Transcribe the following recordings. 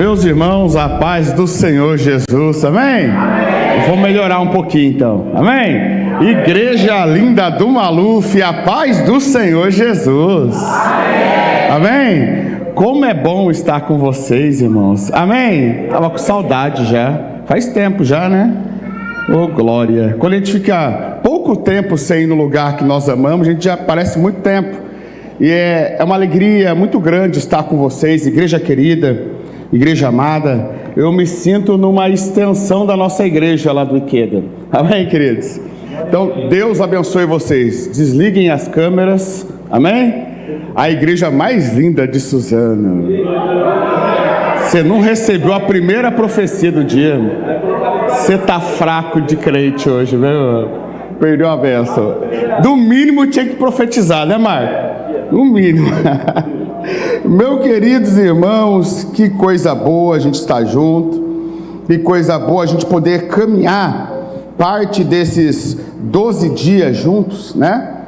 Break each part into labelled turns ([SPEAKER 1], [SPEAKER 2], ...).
[SPEAKER 1] Meus irmãos, a paz do Senhor Jesus, amém? Amém. Vou melhorar um pouquinho então, amém? Igreja linda do Maluf, a paz do Senhor Jesus, amém? Como é bom estar com vocês, irmãos, amém? Tava com saudade já, faz tempo já, né? Oh, glória! Quando a gente fica pouco tempo sem ir no lugar que nós amamos, a gente já parece muito tempo. E é uma alegria muito grande estar com vocês, igreja querida. Igreja amada, eu me sinto numa extensão da nossa igreja lá do Iqueda. Amém, queridos? Então, Deus abençoe vocês. Desliguem as câmeras. Amém? A igreja mais linda de Suzano. Você não recebeu a primeira profecia do dia. Você tá fraco de crente hoje, viu? Perdeu a bênção. Do mínimo tinha que profetizar, né, Marco? No mínimo. Meus queridos irmãos, que coisa boa a gente estar junto, que coisa boa a gente poder caminhar parte desses 12 dias juntos, né?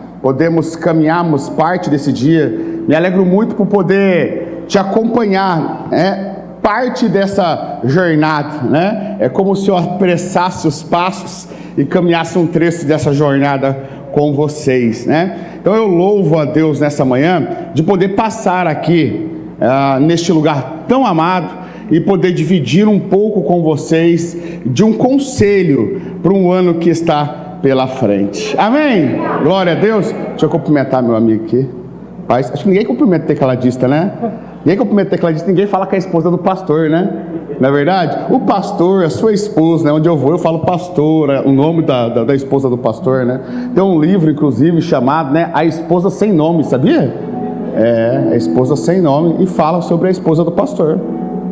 [SPEAKER 1] Caminharmos parte desse dia. Me alegro muito por poder te acompanhar, né? Parte dessa jornada, né? É como se eu apressasse os passos e caminhasse um trecho dessa jornada com vocês, né? Então eu louvo a Deus nessa manhã de poder passar aqui neste lugar tão amado e poder dividir um pouco com vocês de um conselho para um ano que está pela frente. Amém? Glória a Deus. Deixa eu cumprimentar meu amigo aqui. Acho que ninguém cumprimenta tecladista, né? Ninguém cumprimenta tecladista, ninguém fala que é a esposa do pastor, né? Não é verdade? O pastor, a sua esposa, né? Onde eu vou, eu falo pastora, o nome da esposa do pastor, né? Tem um livro, inclusive, chamado, né, A Esposa Sem Nome, sabia? A esposa sem nome, e fala sobre a esposa do pastor,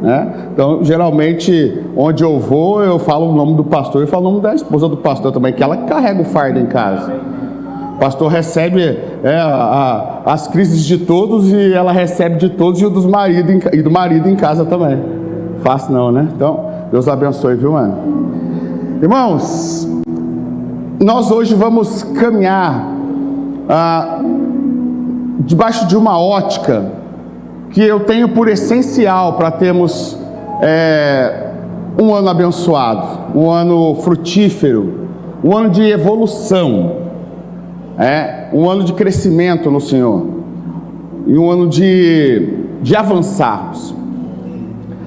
[SPEAKER 1] né? Então, geralmente, onde eu vou, eu falo o nome do pastor e falo o nome da esposa do pastor também, que ela carrega o fardo em casa. O pastor recebe as crises de todos e ela recebe de todos e do marido em casa também. Fácil não, né? Então, Deus abençoe, viu, mano? Irmãos, nós hoje vamos caminhar debaixo de uma ótica que eu tenho por essencial para termos um ano abençoado, um ano frutífero, um ano de evolução, um ano de crescimento no Senhor e um ano de avançarmos.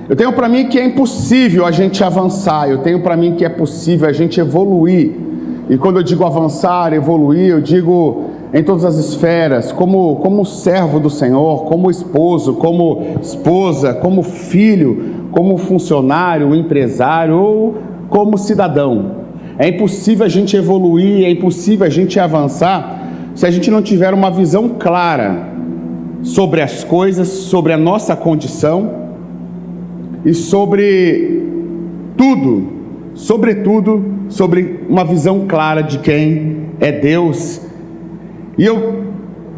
[SPEAKER 1] Eu tenho para mim que é impossível a gente avançar, eu tenho para mim que é possível a gente evoluir. E quando eu digo avançar, evoluir, eu digo em todas as esferas, como servo do Senhor, como esposo, como esposa, como filho, como funcionário, empresário ou como cidadão. É impossível a gente evoluir, é impossível a gente avançar se a gente não tiver uma visão clara sobre as coisas, sobre a nossa condição e sobre tudo, sobretudo, sobre uma visão clara de quem é Deus. E eu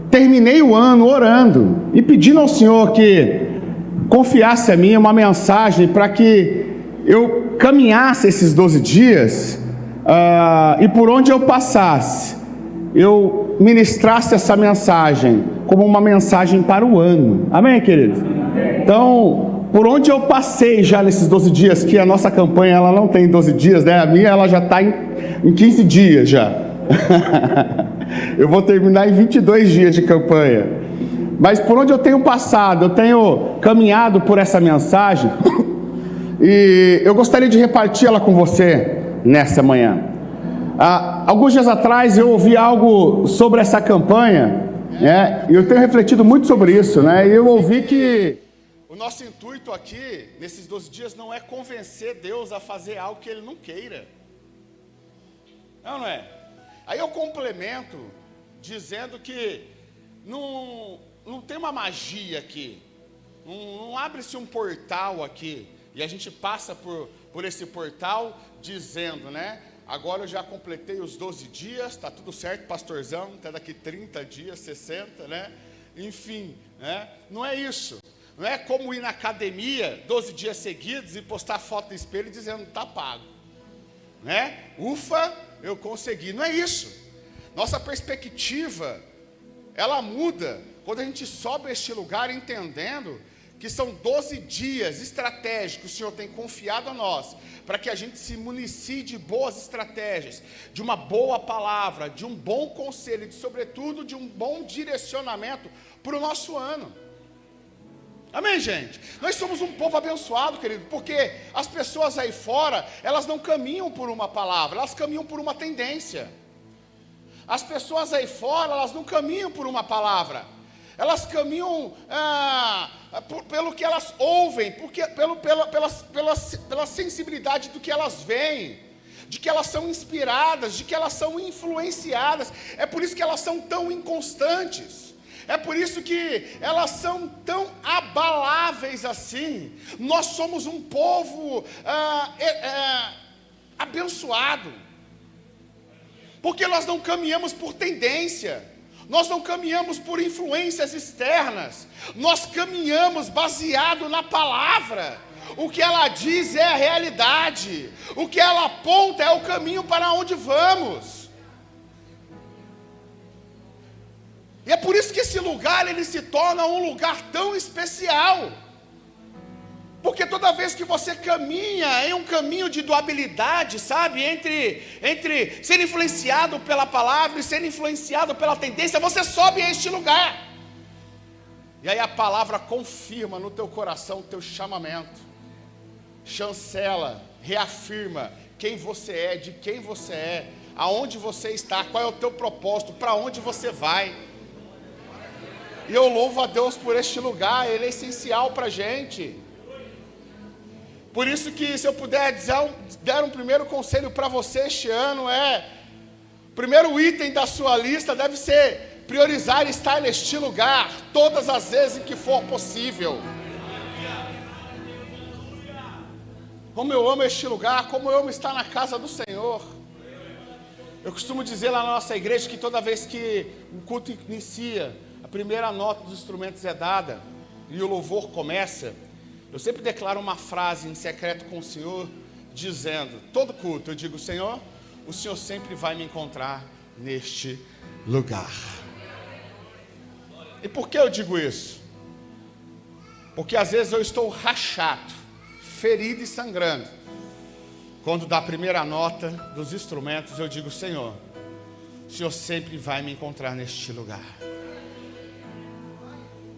[SPEAKER 1] terminei o ano orando e pedindo ao Senhor que confiasse a mim uma mensagem para que eu caminhasse esses 12 dias e por onde eu passasse, eu ministrasse essa mensagem como uma mensagem para o ano. Amém, queridos? Então, por onde eu passei já nesses 12 dias, que a nossa campanha ela não tem 12 dias, né? A minha ela já está em 15 dias já. Eu vou terminar em 22 dias de campanha. Mas por onde eu tenho passado, eu tenho caminhado por essa mensagem e eu gostaria de repartir ela com você nessa manhã. Alguns dias atrás eu ouvi algo sobre essa campanha, né? E eu tenho refletido muito sobre isso, né? E eu ouvi que o nosso intuito aqui, nesses 12 dias, não é convencer Deus a fazer algo que Ele não queira. Não é? Aí eu complemento, dizendo que não tem uma magia aqui. Não abre-se um portal aqui, e a gente passa por esse portal dizendo, né? Agora eu já completei os 12 dias, está tudo certo, pastorzão, até daqui 30 dias, 60, né? Enfim, né? Não é isso. Não é como ir na academia 12 dias seguidos e postar foto no espelho dizendo está pago, né? Ufa, eu consegui. Não é isso. Nossa perspectiva, ela muda quando a gente sobe a este lugar entendendo que são 12 dias estratégicos que o Senhor tem confiado a nós, para que a gente se municie de boas estratégias, de uma boa palavra, de um bom conselho e, sobretudo, de um bom direcionamento para o nosso ano. Amém, gente? Nós somos um povo abençoado, querido, porque as pessoas aí fora, elas não caminham por uma palavra, elas caminham por uma tendência. As pessoas aí fora, elas não caminham por uma palavra, elas caminham pelo que elas ouvem, pela sensibilidade do que elas veem, de que elas são inspiradas, de que elas são influenciadas. É por isso que elas são tão inconstantes, é por isso que elas são tão abaláveis assim. Nós somos um povo abençoado, porque nós não caminhamos por tendência, nós não caminhamos por influências externas, nós caminhamos baseado na palavra. O que ela diz é a realidade, o que ela aponta é o caminho para onde vamos. E é por isso que esse lugar, ele se torna um lugar tão especial, porque toda vez que você caminha em um caminho de doabilidade, sabe, entre ser influenciado pela palavra e ser influenciado pela tendência, você sobe a este lugar, e aí a palavra confirma no teu coração o teu chamamento, chancela, reafirma quem você é, de quem você é, aonde você está, qual é o teu propósito, para onde você vai. E eu louvo a Deus por este lugar, ele é essencial para a gente. Por isso que, se eu puder dar um primeiro conselho para você este ano, o primeiro item da sua lista deve ser priorizar estar neste lugar, todas as vezes em que for possível. Como eu amo este lugar, como eu amo estar na casa do Senhor. Eu costumo dizer lá na nossa igreja que toda vez que o culto inicia, a primeira nota dos instrumentos é dada e o louvor começa, eu sempre declaro uma frase em secreto com o Senhor, dizendo, todo culto eu digo, Senhor, o Senhor sempre vai me encontrar neste lugar. E por que eu digo isso? Porque às vezes eu estou rachado, ferido e sangrando. Quando dá a primeira nota dos instrumentos, eu digo, Senhor, o Senhor sempre vai me encontrar neste lugar.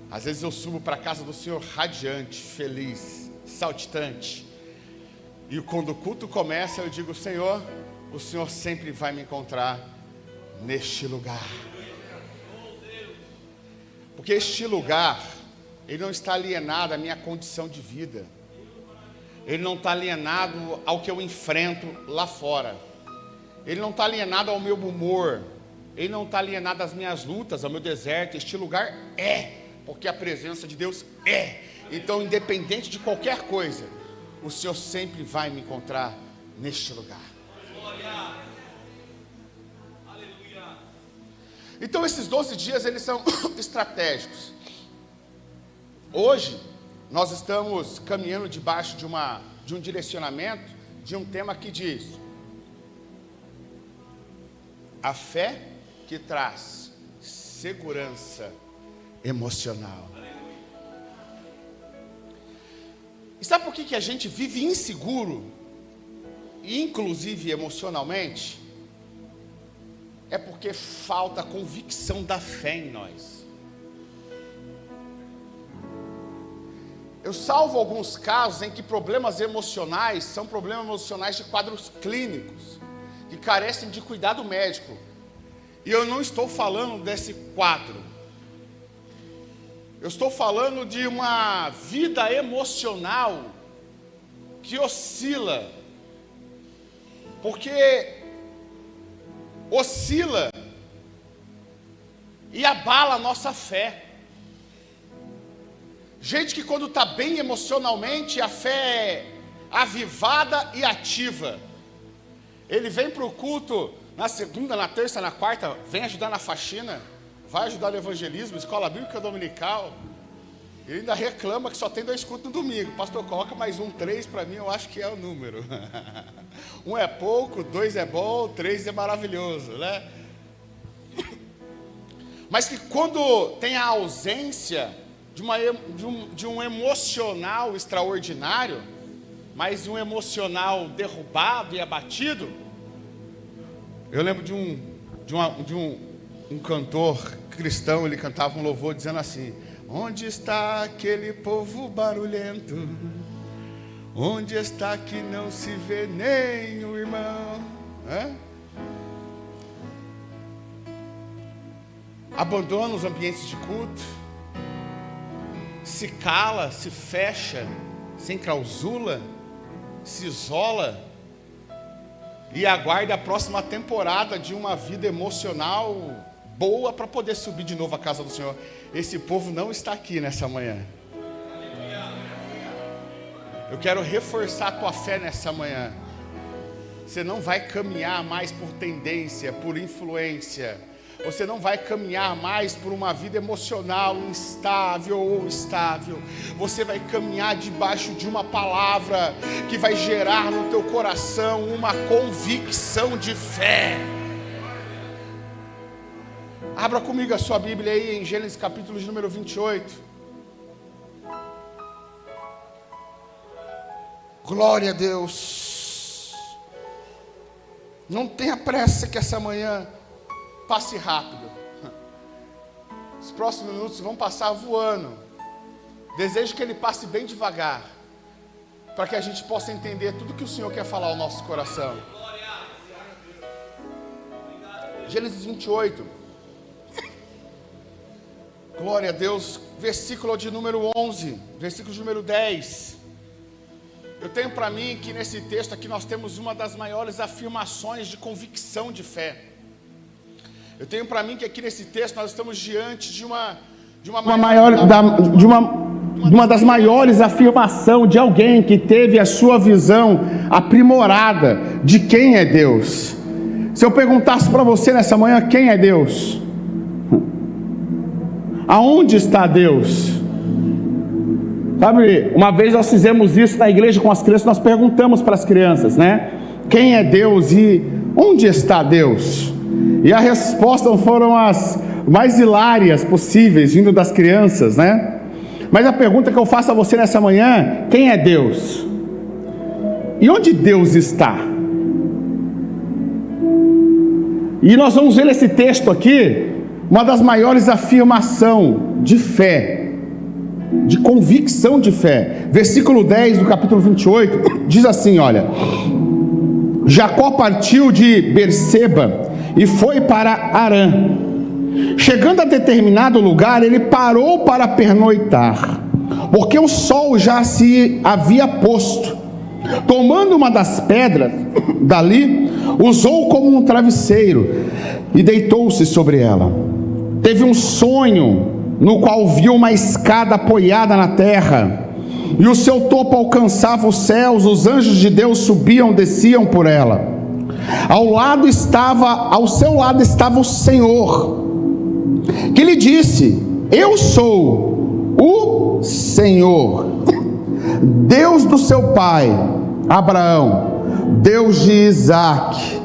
[SPEAKER 1] Às vezes eu subo para a casa do Senhor radiante, feliz, saltitante. E quando o culto começa, eu digo, Senhor, o Senhor sempre vai me encontrar neste lugar. Porque este lugar, ele não está alienado à minha condição de vida. Ele não está alienado ao que eu enfrento lá fora. Ele não está alienado ao meu humor. Ele não está alienado às minhas lutas, ao meu deserto. Este lugar porque a presença de Deus é. Então, independente de qualquer coisa, o Senhor sempre vai me encontrar neste lugar. Então, esses 12 dias, eles são estratégicos. Hoje, nós estamos caminhando debaixo de um direcionamento, de um tema que diz: a fé que traz segurança emocional. E sabe por que a gente vive inseguro, inclusive emocionalmente? É porque falta a convicção da fé em nós. Eu salvo alguns casos em que problemas emocionais são problemas emocionais de quadros clínicos, que carecem de cuidado médico. E eu não estou falando desse quadro. Eu estou falando de uma vida emocional que oscila, porque oscila e abala a nossa fé. Gente que quando está bem emocionalmente, a fé é avivada e ativa. Ele vem para o culto na segunda, na terça, na quarta, vem ajudar na faxina, vai ajudar no evangelismo, escola bíblica dominical. Ele ainda reclama que só tem 2 cultos no domingo. Pastor, coloca mais 3 para mim, eu acho que é o número. 1 é pouco, 2 é bom, 3 é maravilhoso, né? Mas que quando tem a ausência de um emocional extraordinário, mas um emocional derrubado e abatido. Eu lembro de um cantor cristão, ele cantava um louvor dizendo assim: onde está aquele povo barulhento? Onde está que não se vê nem o irmão? Abandona os ambientes de culto, se cala, se fecha, sem clausula, se isola e aguarda a próxima temporada de uma vida emocional boa para poder subir de novo à casa do Senhor. Esse povo não está aqui nessa manhã. Eu quero reforçar a tua fé nessa manhã. Você não vai caminhar mais por tendência, por influência. Você não vai caminhar mais por uma vida emocional instável ou estável. Você vai caminhar debaixo de uma palavra que vai gerar no teu coração uma convicção de fé. Abra comigo a sua Bíblia aí em Gênesis capítulo de número 28. Glória a Deus. Não tenha pressa que essa manhã passe rápido. Os próximos minutos vão passar voando. Desejo que ele passe bem devagar, para que a gente possa entender tudo que o Senhor quer falar ao nosso coração. Gênesis 28. Glória a Deus. Versículo de número 11. Versículo de número 10. Eu tenho para mim que nesse texto aqui nós temos uma das maiores afirmações de convicção de fé. Eu tenho para mim que aqui nesse texto nós estamos diante de uma das maiores afirmações de alguém que teve a sua visão aprimorada de quem é Deus. Se eu perguntasse para você nessa manhã, quem é Deus? Aonde está Deus? Sabe, uma vez nós fizemos isso na igreja com as crianças, nós perguntamos para as crianças, né? Quem é Deus e onde está Deus? E a resposta foram as mais hilárias possíveis, vindo das crianças, né? Mas a pergunta que eu faço a você nessa manhã: quem é Deus? E onde Deus está? E nós vamos ver nesse texto aqui uma das maiores afirmações de fé, de convicção de fé. Versículo 10 do capítulo 28 diz assim: olha, Jacó partiu de Berseba e foi para Harã. Chegando a determinado lugar, ele parou para pernoitar, porque o sol já se havia posto. Tomando uma das pedras dali, usou como um travesseiro e deitou-se sobre ela. Teve um sonho no qual viu uma escada apoiada na terra, e o seu topo alcançava os céus. Os anjos de Deus subiam, desciam por ela. Ao seu lado estava o Senhor, que lhe disse: eu sou o Senhor, Deus do seu pai Abraão, Deus de Isaque.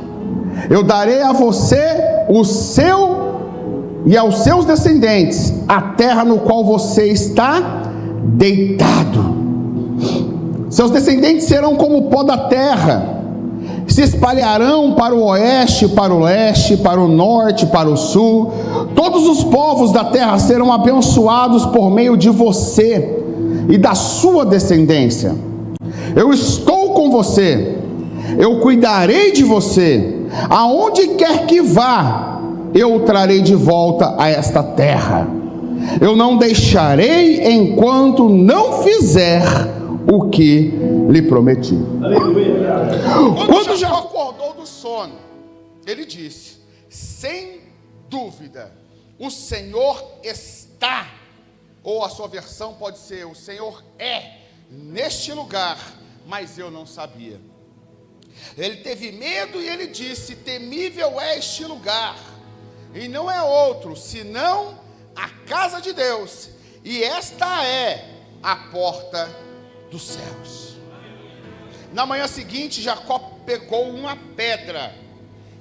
[SPEAKER 1] Eu darei a você e aos seus descendentes a terra no qual você está deitado. Seus descendentes serão como o pó da terra, se espalharão para o oeste, para o leste, para o norte, para o sul. Todos os povos da terra serão abençoados por meio de você e da sua descendência. Eu estou com você, eu cuidarei de você. Aonde quer que vá, eu o trarei de volta a esta terra. Eu não deixarei enquanto não fizer o que lhe prometi. Quando Jacó acordou do sono, ele disse: sem dúvida, o Senhor está, ou a sua versão pode ser: o Senhor é neste lugar, mas eu não sabia. Ele teve medo e ele disse: temível é este lugar, e não é outro senão a casa de Deus, e esta é a porta dos céus. Na manhã seguinte, Jacó pegou uma pedra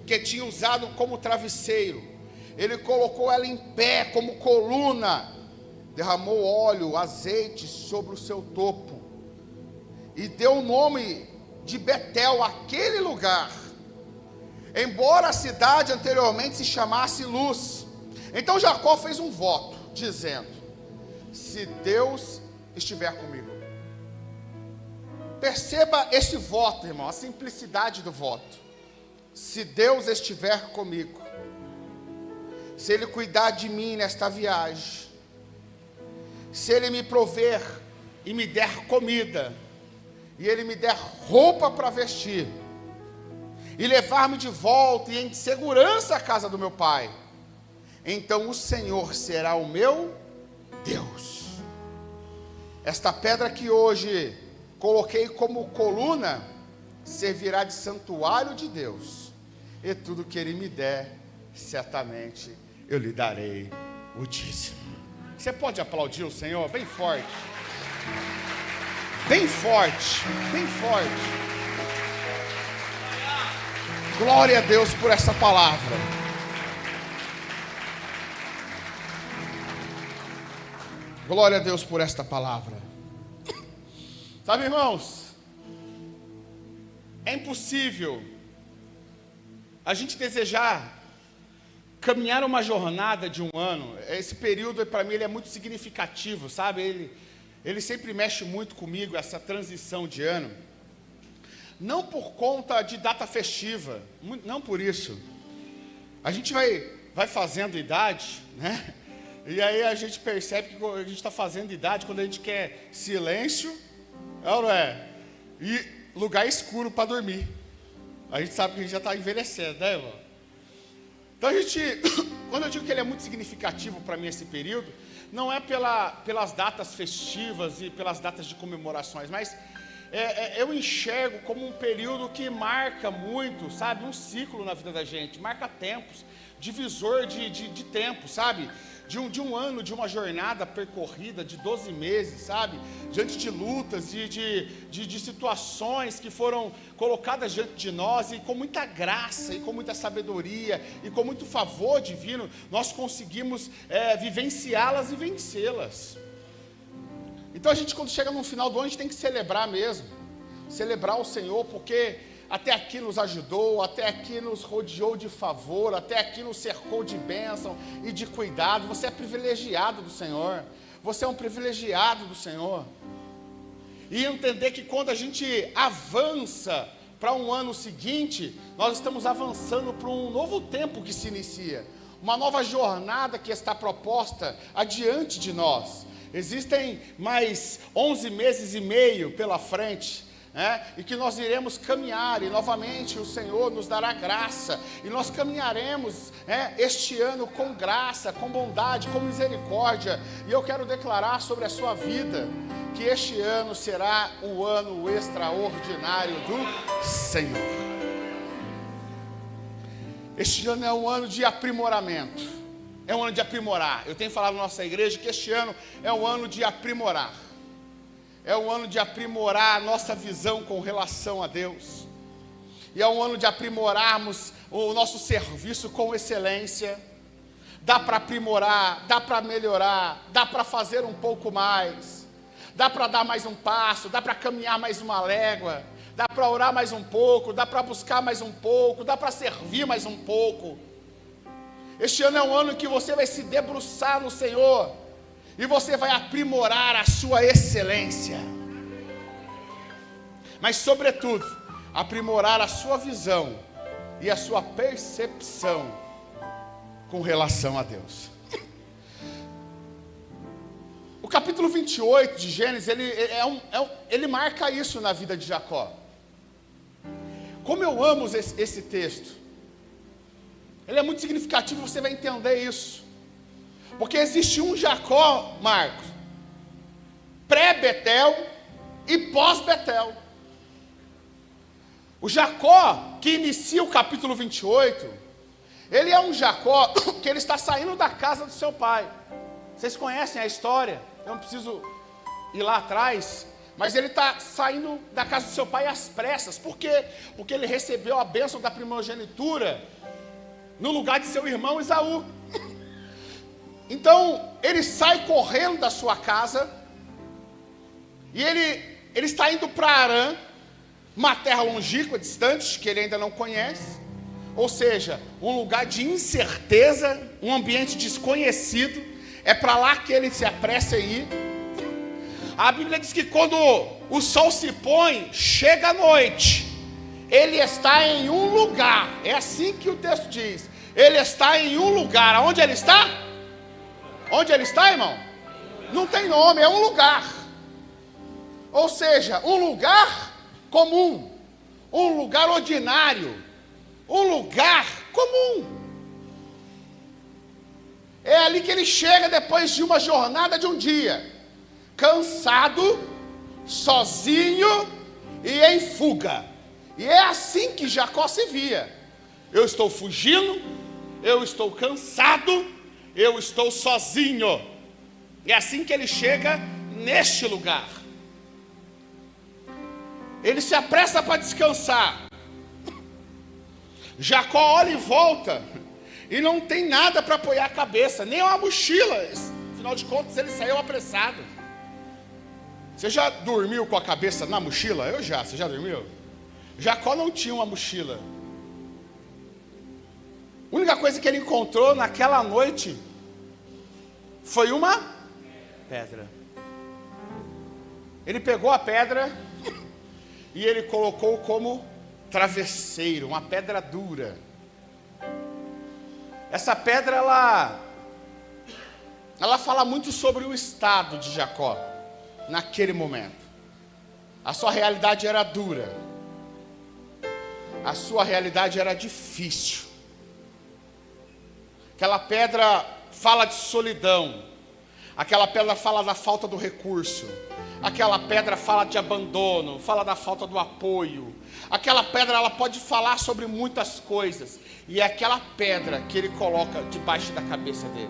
[SPEAKER 1] que tinha usado como travesseiro, ele colocou ela em pé como coluna
[SPEAKER 2] derramou óleo, azeite sobre o seu topo, e deu o nome de Betel àquele lugar, embora a cidade anteriormente se chamasse Luz. Então Jacó fez um voto, dizendo: se Deus estiver comigo. Perceba este voto, irmão, a simplicidade do voto. Se Deus estiver comigo, se Ele cuidar de mim nesta viagem, se Ele me prover e me der comida, e Ele me der roupa para vestir, e levar-me de volta e em segurança à casa do meu pai, então o Senhor será o meu Deus. Esta pedra que hoje coloquei como coluna servirá de santuário de Deus, e tudo que Ele me der, certamente eu lhe darei o dízimo. Você pode aplaudir o Senhor bem forte? Bem forte, bem forte. Glória a Deus por essa palavra. Glória a Deus por esta palavra. Sabe, irmãos, é impossível a gente desejar caminhar uma jornada de um ano. Esse período, para mim, ele é muito significativo, sabe? Ele sempre mexe muito comigo, essa transição de ano. Não por conta de data festiva, não por isso. A gente vai fazendo idade, né? E aí a gente percebe que a gente está fazendo idade quando a gente quer silêncio, não é? E lugar escuro para dormir. A gente sabe que a gente já está envelhecendo, né, irmão? Então quando eu digo que ele é muito significativo para mim esse período, não é pelas datas festivas e pelas datas de comemorações, mas eu enxergo como um período que marca muito, sabe, um ciclo na vida da gente, marca tempos, divisor de tempo, sabe, de um ano, de uma jornada percorrida de 12 meses, sabe, diante de lutas, de situações que foram colocadas diante de nós, e com muita graça, e com muita sabedoria, e com muito favor divino, nós conseguimos vivenciá-las e vencê-las. Então a gente, quando chega no final do ano, a gente tem que celebrar mesmo, celebrar o Senhor, porque até aqui nos ajudou, até aqui nos rodeou de favor, até aqui nos cercou de bênção e de cuidado. Você é privilegiado do Senhor, você é um privilegiado do Senhor. E entender que quando a gente avança para um ano seguinte, nós estamos avançando para um novo tempo que se inicia, uma nova jornada que está proposta adiante de nós. Existem mais 11 meses e meio pela frente, e que nós iremos caminhar, e novamente o Senhor nos dará graça, e nós caminharemos este ano com graça, com bondade, com misericórdia. E eu quero declarar sobre a sua vida que este ano será um ano extraordinário do Senhor. Este ano é um ano de aprimoramento, é um ano de aprimorar. Eu tenho falado na nossa igreja que este ano é um ano de aprimorar. É um ano de aprimorar a nossa visão com relação a Deus. E é um ano de aprimorarmos o nosso serviço com excelência. Dá para aprimorar, dá para melhorar, dá para fazer um pouco mais, dá para dar mais um passo, dá para caminhar mais uma légua, dá para orar mais um pouco, dá para buscar mais um pouco, dá para servir mais um pouco. Este ano é um ano em que você vai se debruçar no Senhor, e você vai aprimorar a sua excelência, mas sobretudo, aprimorar a sua visão e a sua percepção com relação a Deus. O capítulo 28 de Gênesis, ele marca isso na vida de Jacó. Como eu amo esse texto, ele é muito significativo, você vai entender isso. Porque existe um Jacó, Marcos, pré-Betel e pós-Betel. O Jacó que inicia o capítulo 28, ele é um Jacó que ele está saindo da casa do seu pai. Vocês conhecem a história, eu não preciso ir lá atrás, mas ele está saindo da casa do seu pai às pressas. Por quê? Porque ele recebeu a bênção da primogenitura no lugar de seu irmão Esaú. Então, ele sai correndo da sua casa, e ele está indo para Harã, uma terra longínqua, distante, que ele ainda não conhece, ou seja, um lugar de incerteza, um ambiente desconhecido. É para lá que ele se apressa a ir. A Bíblia diz que quando o sol se põe, chega a noite, ele está em um lugar. É assim que o texto diz. Ele está em um lugar. Aonde ele está? Onde ele está, irmão? Não tem nome, é um lugar. Ou seja, um lugar comum, um lugar ordinário, um lugar comum. É ali que ele chega depois de uma jornada de um dia, cansado, sozinho e em fuga. E é assim que Jacó se via. Eu estou fugindo, eu estou cansado, eu estou sozinho. É assim que ele chega neste lugar. Ele se apressa para descansar. Jacó olha em volta e não tem nada para apoiar a cabeça, nem uma mochila. Afinal de contas, ele saiu apressado. Você já dormiu com a cabeça na mochila? Eu já. Você já dormiu? Jacó não tinha uma mochila. A única coisa que ele encontrou naquela noite foi uma pedra. Ele pegou a pedra e ele colocou como travesseiro, uma pedra dura. Essa pedra, ela fala muito sobre o estado de Jacó naquele momento. A sua realidade era dura. A sua realidade era difícil. Aquela pedra fala de solidão. Aquela pedra fala da falta do recurso. Aquela pedra fala de abandono, fala da falta do apoio. Aquela pedra, ela pode falar sobre muitas coisas. E é aquela pedra que ele coloca debaixo da cabeça dele.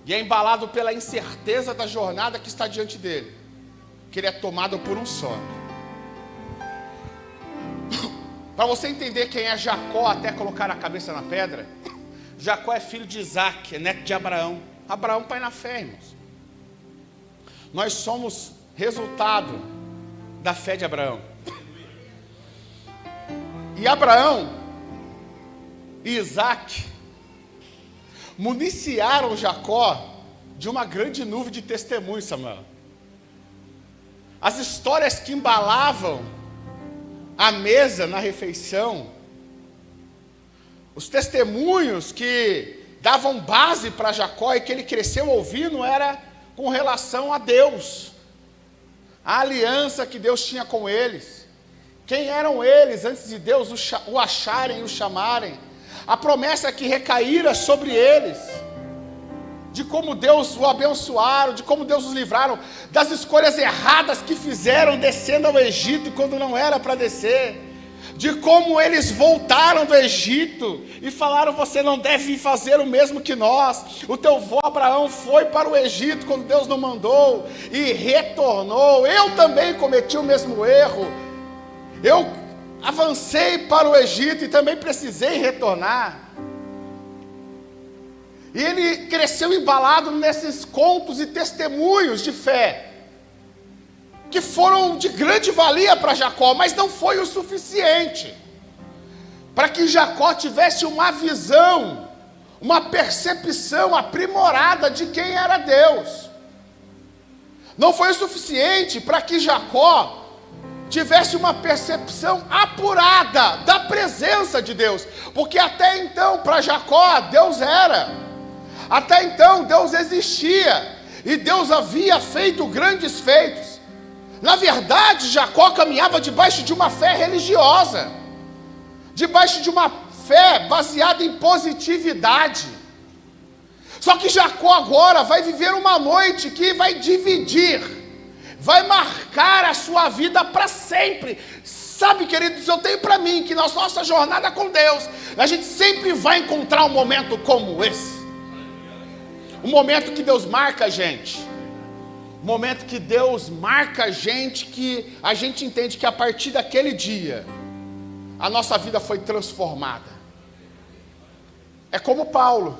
[SPEAKER 2] E é embalado pela incerteza da jornada que está diante dele, que ele é tomado por um sono. Para você entender quem é Jacó até colocar a cabeça na pedra, Jacó é filho de Isaac, é neto de Abraão. Abraão, pai na fé, irmãos. Nós somos resultado da fé de Abraão. E Abraão e Isaac municiaram Jacó de uma grande nuvem de testemunhos, Samuel. As histórias que embalavam a mesa na refeição, os testemunhos que davam base para Jacó e que ele cresceu ouvindo, era com relação a Deus, a aliança que Deus tinha com eles, quem eram eles antes de Deus o acharem e o chamarem, a promessa que recaíra sobre eles, de como Deus o abençoaram, de como Deus os livraram, das escolhas erradas que fizeram descendo ao Egito quando não era para descer, de como eles voltaram do Egito e falaram: você não deve fazer o mesmo que nós. O teu avô Abraão foi para o Egito quando Deus não mandou e retornou. Eu também cometi o mesmo erro. Eu avancei para o Egito e também precisei retornar. E ele cresceu embalado nesses contos e testemunhos de fé, que foram de grande valia para Jacó, mas não foi o suficiente para que Jacó tivesse uma visão, uma percepção aprimorada de quem era Deus. Não foi o suficiente para que Jacó tivesse uma percepção apurada da presença de Deus, porque até então para Jacó Deus era, até então Deus existia, e Deus havia feito grandes feitos. Na verdade, Jacó caminhava debaixo de uma fé religiosa, debaixo de uma fé baseada em positividade. Só que Jacó agora vai viver uma noite que vai dividir, vai marcar a sua vida para sempre. Sabe, queridos, eu tenho para mim que na nossa jornada com Deus, a gente sempre vai encontrar um momento como esse. Um momento que Deus marca a gente. Momento que Deus marca a gente, que a gente entende que a partir daquele dia, a nossa vida foi transformada. É como Paulo,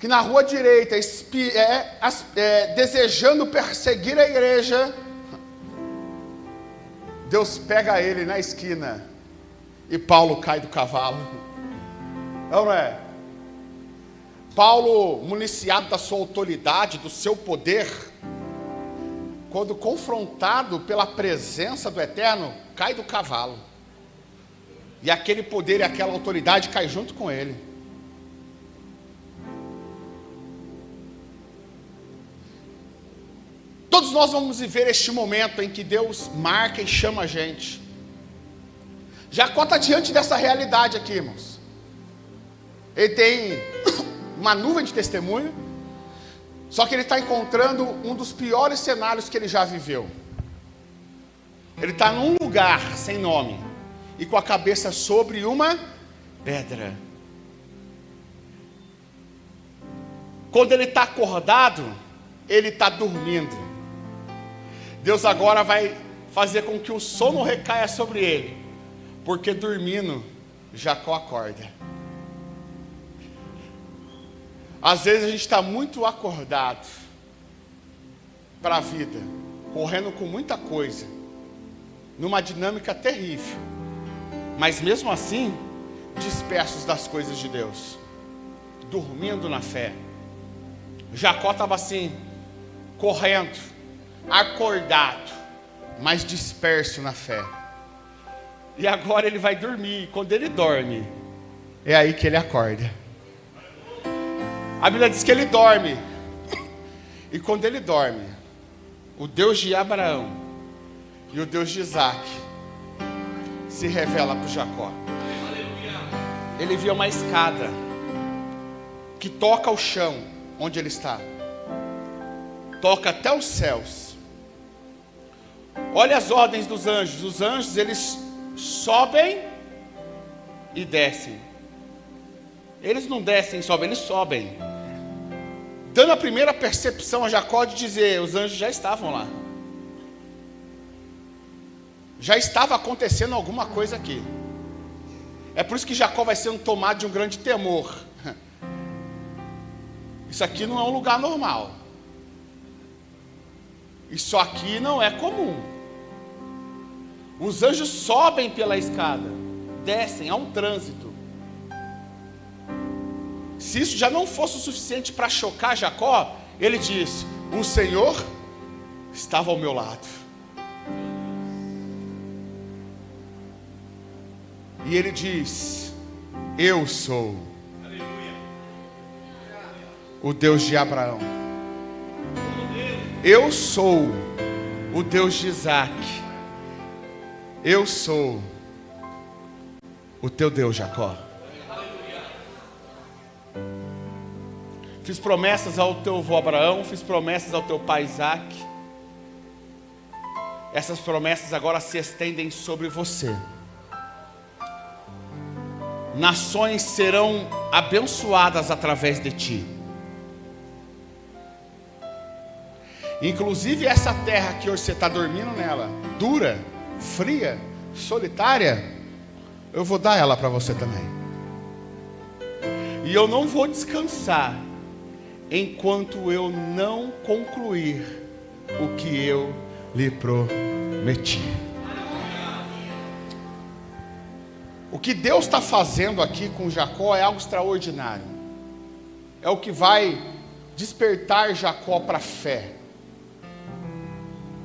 [SPEAKER 2] que na rua direita, desejando perseguir a igreja, Deus pega ele na esquina e Paulo cai do cavalo. Não é? Paulo, municiado da sua autoridade, do seu poder, quando confrontado pela presença do Eterno, cai do cavalo. E aquele poder e aquela autoridade cai junto com ele. Todos nós vamos viver este momento em que Deus marca e chama a gente. Jacó está diante dessa realidade aqui, irmãos. Ele tem uma nuvem de testemunho, só que ele está encontrando um dos piores cenários que ele já viveu. Ele está num lugar sem nome e com a cabeça sobre uma pedra. Quando ele está acordado, ele está dormindo. Deus agora vai fazer com que o sono recaia sobre ele, porque dormindo, Jacó acorda. Às vezes a gente está muito acordado para a vida, correndo com muita coisa, numa dinâmica terrível, mas mesmo assim, dispersos das coisas de Deus, dormindo na fé. Jacó estava assim, correndo, acordado, mas disperso na fé. E agora ele vai dormir. Quando ele dorme, é aí que ele acorda. A Bíblia diz que ele dorme. E quando ele dorme, o Deus de Abraão e o Deus de Isaac se revela para Jacó. Ele via uma escada que toca o chão onde ele está, toca até os céus. Olha as ordens dos anjos. Os anjos, eles sobem e descem. Eles não descem e sobem, eles sobem, dando a primeira percepção a Jacó de dizer: os anjos já estavam lá, já estava acontecendo alguma coisa aqui. É por isso que Jacó vai sendo tomado de um grande temor. Isso aqui não é um lugar normal, isso aqui não é comum. Os anjos sobem pela escada, descem, há um trânsito. Se isso já não fosse o suficiente para chocar Jacó, ele diz: o Senhor estava ao meu lado. E ele diz: eu sou o Deus de Abraão, eu sou o Deus de Isaac, eu sou o teu Deus, Jacó. Fiz promessas ao teu avô Abraão, fiz promessas ao teu pai Isaac. Essas promessas agora se estendem sobre você. Nações serão abençoadas através de ti. Inclusive essa terra que hoje você está dormindo nela, dura, fria, solitária, eu vou dar ela para você também. E eu não vou descansar enquanto eu não concluir o que eu lhe prometi. O que Deus está fazendo aqui com Jacó é algo extraordinário. É o que vai despertar Jacó para a fé.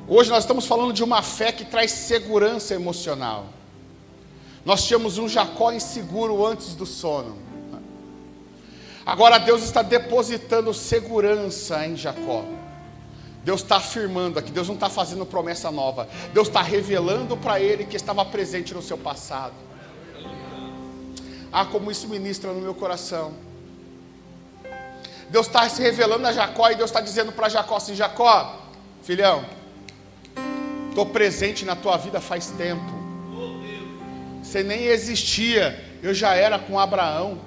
[SPEAKER 2] Hoje nós estamos falando de uma fé que traz segurança emocional. Nós tínhamos um Jacó inseguro antes do sono. Agora Deus está depositando segurança em Jacó. Deus está afirmando aqui, Deus não está fazendo promessa nova. Deus está revelando para ele que estava presente no seu passado. Ah, como isso ministra no meu coração. Deus está se revelando a Jacó e Deus está dizendo para Jacó assim: Jacó, filhão, estou presente na tua vida faz tempo. Você nem existia, eu já era com Abraão.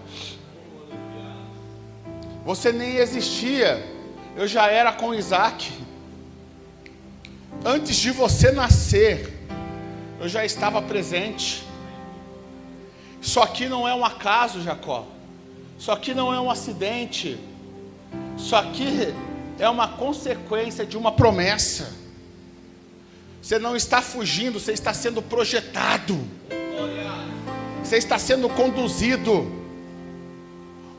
[SPEAKER 2] Você nem existia, eu já era com Isaac. Antes de você nascer, eu já estava presente. Isso aqui não é um acaso, Jacó. Isso aqui não é um acidente. Isso aqui é uma consequência de uma promessa. Você não está fugindo, você está sendo projetado. Você está sendo conduzido.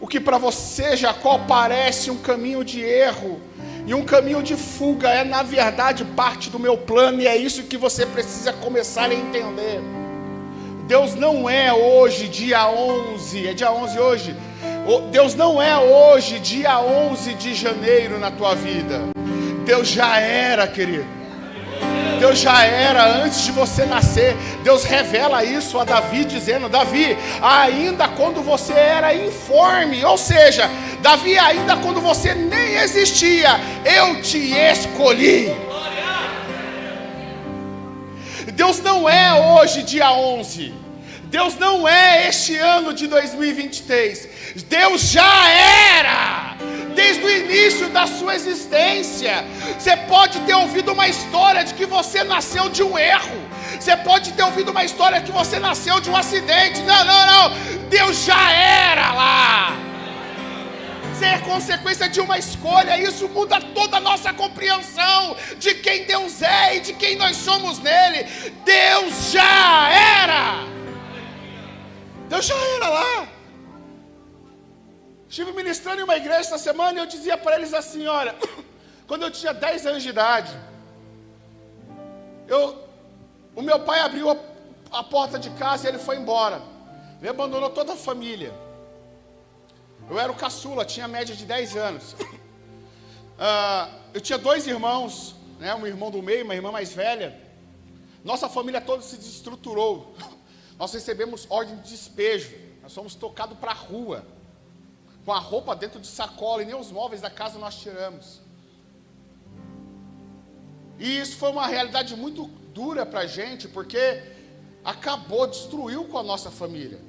[SPEAKER 2] O que para você, Jacó, parece um caminho de erro e um caminho de fuga, é na verdade parte do meu plano, e é isso que você precisa começar a entender. Deus não é hoje dia 11, é dia 11 hoje. Deus não é hoje dia 11 de janeiro na tua vida. Deus já era, querido. Deus já era antes de você nascer. Deus revela isso a Davi, dizendo: Davi, ainda quando você era informe, ou seja, Davi, ainda quando você nem existia, eu te escolhi. Deus não é hoje dia 11. Deus não é este ano de 2023. Deus já era desde o início da sua existência. Você pode ter ouvido uma história de que você nasceu de um erro. Você pode ter ouvido uma história de que você nasceu de um acidente. Não. Deus já era lá. Você é consequência de uma escolha. Isso muda toda a nossa compreensão de quem Deus é e de quem nós somos nele. Deus já era. Deus já era lá. Estive ministrando em uma igreja essa semana e eu dizia para eles assim: olha, quando eu tinha 10 anos de idade, o meu pai abriu a porta de casa e ele foi embora. Ele abandonou toda a família. Eu era o caçula, tinha média de 10 anos. Eu tinha 2 irmãos, né, um irmão do meio e uma irmã mais velha. Nossa família toda se desestruturou. Nós recebemos ordem de despejo. Nós fomos tocados para a rua, com a roupa dentro de sacola, e nem os móveis da casa nós tiramos. E isso foi uma realidade muito dura para a gente, porque destruiu com a nossa família.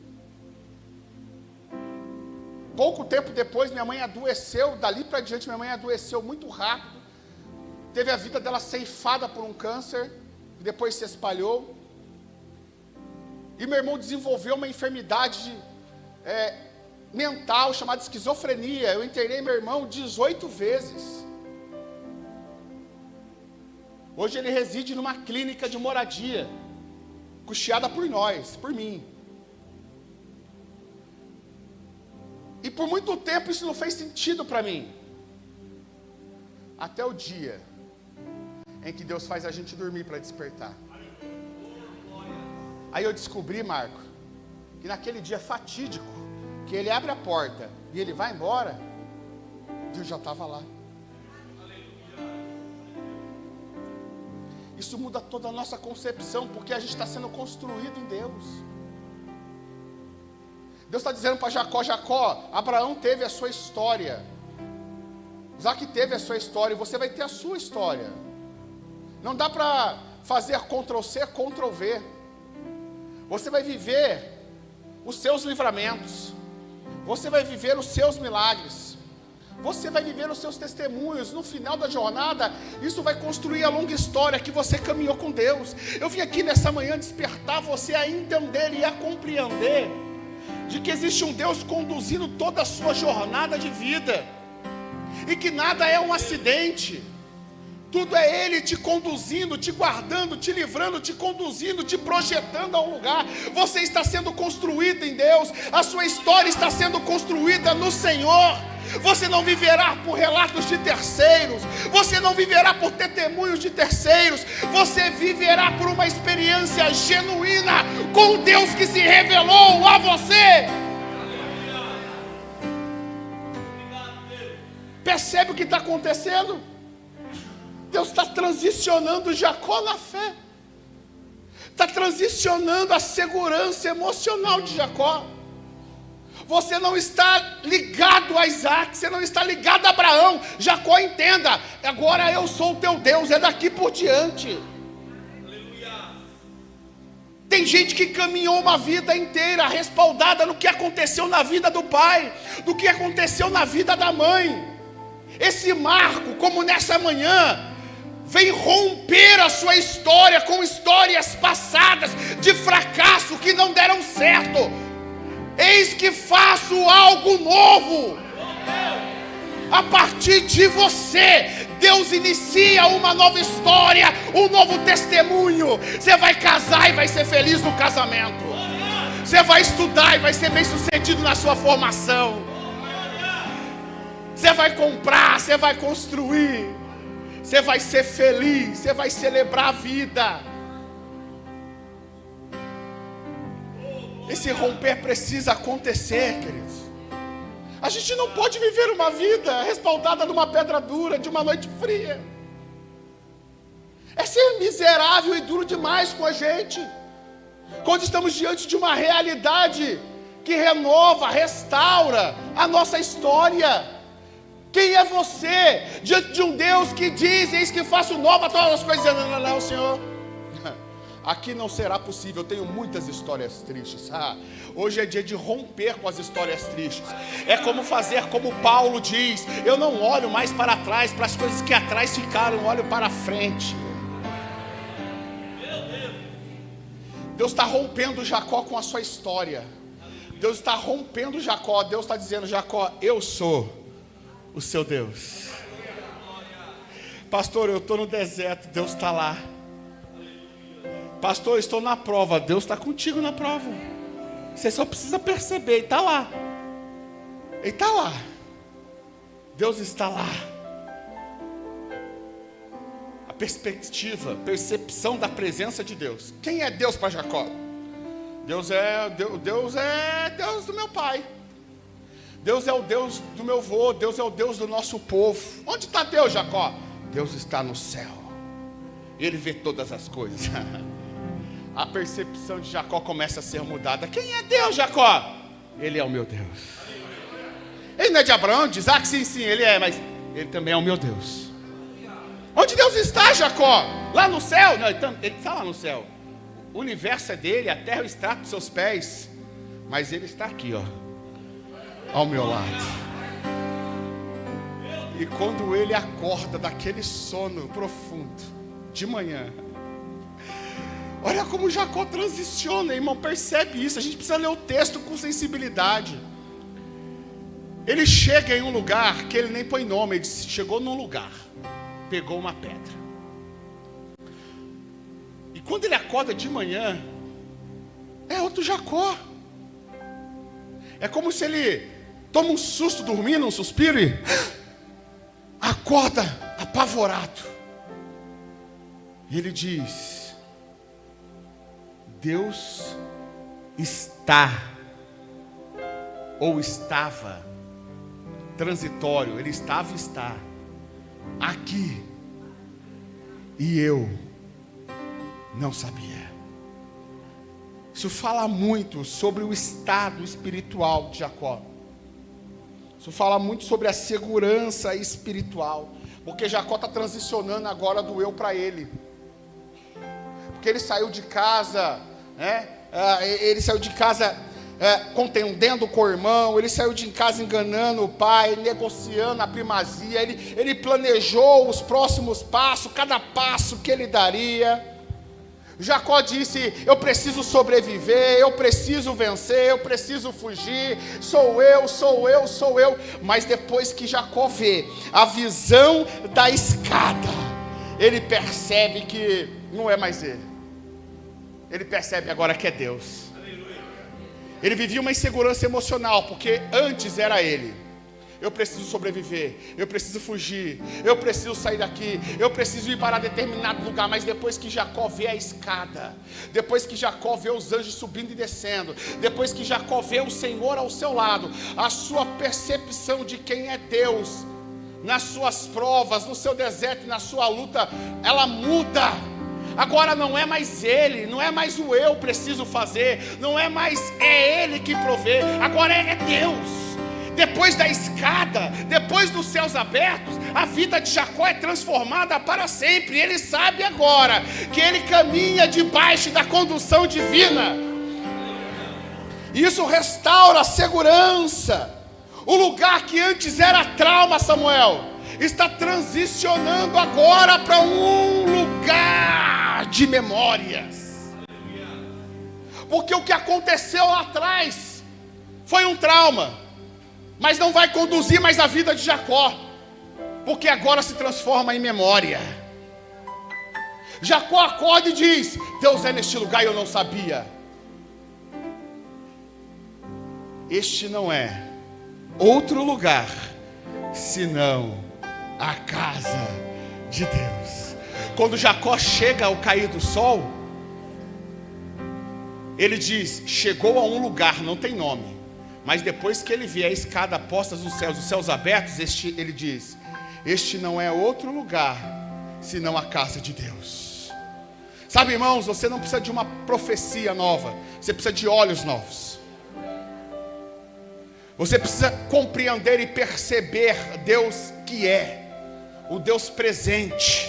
[SPEAKER 2] Pouco tempo depois, minha mãe adoeceu. Dali para diante, minha mãe adoeceu muito rápido. Teve a vida dela ceifada por um câncer, que depois se espalhou. E meu irmão desenvolveu uma enfermidade mental chamada esquizofrenia. Eu internei meu irmão 18 vezes. Hoje ele reside numa clínica de moradia, custeada por nós, por mim. E por muito tempo isso não fez sentido para mim. Até o dia em que Deus faz a gente dormir para despertar. Aí eu descobri, Marco, que naquele dia fatídico, que ele abre a porta e ele vai embora, Deus já estava lá. Isso muda toda a nossa concepção, porque a gente está sendo construído em Deus. Deus está dizendo para Jacó, Abraão teve a sua história, Isaac teve a sua história, e você vai ter a sua história. Não dá para fazer Ctrl+C, Ctrl+V. Você vai viver os seus livramentos, você vai viver os seus milagres, você vai viver os seus testemunhos. No final da jornada, isso vai construir a longa história que você caminhou com Deus. Eu vim aqui nessa manhã despertar você a entender e a compreender de que existe um Deus conduzindo toda a sua jornada de vida, e que nada é um acidente. Tudo é Ele te conduzindo, te guardando, te livrando, te conduzindo, te projetando a um lugar. Você está sendo construído em Deus. A sua história está sendo construída no Senhor. Você não viverá por relatos de terceiros. Você não viverá por testemunhos de terceiros. Você viverá por uma experiência genuína com Deus que se revelou a você. Percebe o que está acontecendo? Deus está transicionando Jacó na fé. Está transicionando a segurança emocional de Jacó. Você não está ligado a Isaac, você não está ligado a Abraão. Jacó, entenda, agora eu sou o teu Deus, é daqui por diante. Tem gente que caminhou uma vida inteira respaldada no que aconteceu na vida do pai, do que aconteceu na vida da mãe. Esse marco, como nessa manhã, vem romper a sua história com histórias passadas de fracasso que não deram certo. Eis que faço algo novo. A partir de você, Deus inicia uma nova história, um novo testemunho. Você vai casar e vai ser feliz no casamento. Você vai estudar e vai ser bem sucedido na sua formação. Você vai comprar, você vai construir. Você vai ser feliz, você vai celebrar a vida. Esse romper precisa acontecer, queridos. A gente não pode viver uma vida respaldada numa pedra dura, de uma noite fria. É ser miserável e duro demais com a gente, quando estamos diante de uma realidade que renova, restaura a nossa história. Quem é você diante de um Deus que diz: eis que faço nova todas as coisas? Não, Senhor, aqui não será possível. Eu tenho muitas histórias tristes. Hoje é dia de romper com as histórias tristes. É como fazer como Paulo diz: eu não olho mais para trás, para as coisas que atrás ficaram, eu olho para frente. Deus está rompendo Jacó com a sua história. Deus está rompendo Jacó. Deus está dizendo: Jacó, eu sou o seu Deus. Pastor, eu estou no deserto, Deus está lá. Pastor, eu estou na prova, Deus está contigo na prova. Você só precisa perceber, Ele está lá. Ele está lá. Deus está lá. A percepção da presença de Deus. Quem é Deus para Jacó? Deus é Deus do meu pai. Deus é o Deus do meu avô. Deus é o Deus do nosso povo. Onde está Deus, Jacó? Deus está no céu. Ele vê todas as coisas. A percepção de Jacó começa a ser mudada. Quem é Deus, Jacó? Ele é o meu Deus. Ele não é de Abraão, de Isaac? Sim, ele é, mas ele também é o meu Deus. Onde Deus está, Jacó? Lá no céu? Não, ele está lá no céu. O universo é dele, a terra é o estrato dos seus pés. Mas ele está aqui, ao meu lado. E quando ele acorda daquele sono profundo, de manhã, olha como Jacó transiciona, irmão, percebe isso. A gente precisa ler o texto com sensibilidade. Ele chega em um lugar que ele nem põe nome. Ele disse, chegou num lugar, pegou uma pedra. E quando ele acorda de manhã, é outro Jacó. É como se ele toma um susto dormindo, um suspiro e acorda apavorado. E ele diz: Deus está, ou estava, transitório, ele estava e está aqui, e eu não sabia. Isso fala muito sobre o estado espiritual de Jacó. Isso fala muito sobre a segurança espiritual, porque Jacó está transicionando agora do eu para ele. Porque ele saiu de casa, né? Ele saiu de casa contendendo com o irmão, ele saiu de casa enganando o pai, negociando a primazia, ele planejou os próximos passos, cada passo que ele daria. Jacó disse: eu preciso sobreviver, eu preciso vencer, eu preciso fugir, sou eu. Mas depois que Jacó vê a visão da escada, ele percebe que não é mais ele. Ele percebe agora que é Deus. Ele vivia uma insegurança emocional, porque antes era ele. Eu preciso sobreviver, eu preciso fugir, eu preciso sair daqui, eu preciso ir para determinado lugar. Mas depois que Jacó vê a escada, depois que Jacó vê os anjos subindo e descendo, depois que Jacó vê o Senhor ao seu lado, a sua percepção de quem é Deus, nas suas provas, no seu deserto, na sua luta, ela muda. Agora não é mais ele, não é mais o eu preciso fazer, não é mais ele que provê, agora é Deus. Depois da escada, depois dos céus abertos, a vida de Jacó é transformada para sempre. Ele sabe agora que ele caminha debaixo da condução divina. Isso restaura a segurança. O lugar que antes era trauma, Samuel, está transicionando agora para um lugar de memórias. Porque o que aconteceu lá atrás Foi um trauma, mas não vai conduzir mais a vida de Jacó, porque agora se transforma em memória. Jacó acorda e diz: Deus é neste lugar e eu não sabia. Este não é outro lugar senão a casa de Deus. Quando Jacó chega ao cair do sol, ele diz: chegou a um lugar, não tem nome, mas depois que ele vê a escada posta nos céus, os céus abertos, ele diz: este não é outro lugar senão a casa de Deus. Sabe, irmãos, você não precisa de uma profecia nova, você precisa de olhos novos. Você precisa compreender e perceber Deus que é o Deus presente.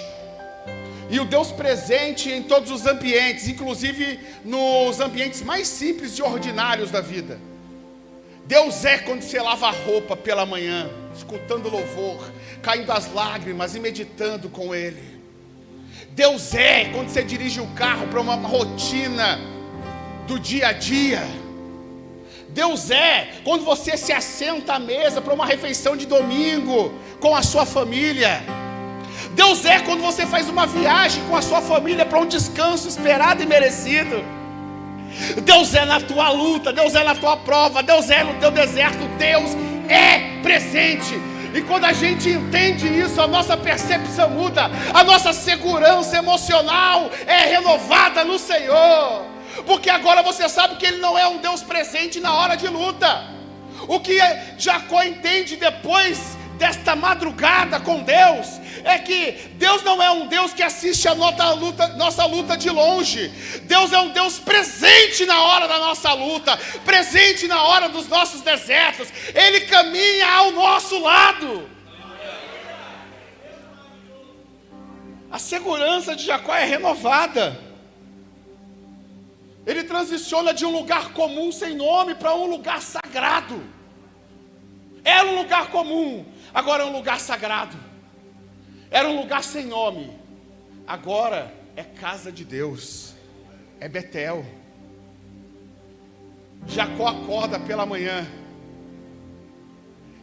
[SPEAKER 2] E o Deus presente em todos os ambientes, inclusive nos ambientes mais simples e ordinários da vida. Deus é quando você lava a roupa pela manhã, escutando louvor, caindo as lágrimas e meditando com Ele. Deus é quando você dirige o carro para uma rotina do dia a dia. Deus é quando você se assenta à mesa para uma refeição de domingo com a sua família. Deus é quando você faz uma viagem com a sua família para um descanso esperado e merecido. Deus é na tua luta, Deus é na tua prova, Deus é no teu deserto, Deus é presente. E quando a gente entende isso, a nossa percepção muda, a nossa segurança emocional é renovada no Senhor. Porque agora você sabe que Ele não é um Deus presente na hora de luta. O que Jacó entende depois desta madrugada com Deus é que Deus não é um Deus que assiste a nossa luta de longe. Deus é um Deus presente na hora da nossa luta, presente na hora dos nossos desertos. Ele caminha ao nosso lado. A segurança de Jacó é renovada. Ele transiciona de um lugar comum sem nome para um lugar sagrado. Era um lugar comum, agora é um lugar sagrado. Era um lugar sem nome, agora é casa de Deus, é Betel. Jacó acorda pela manhã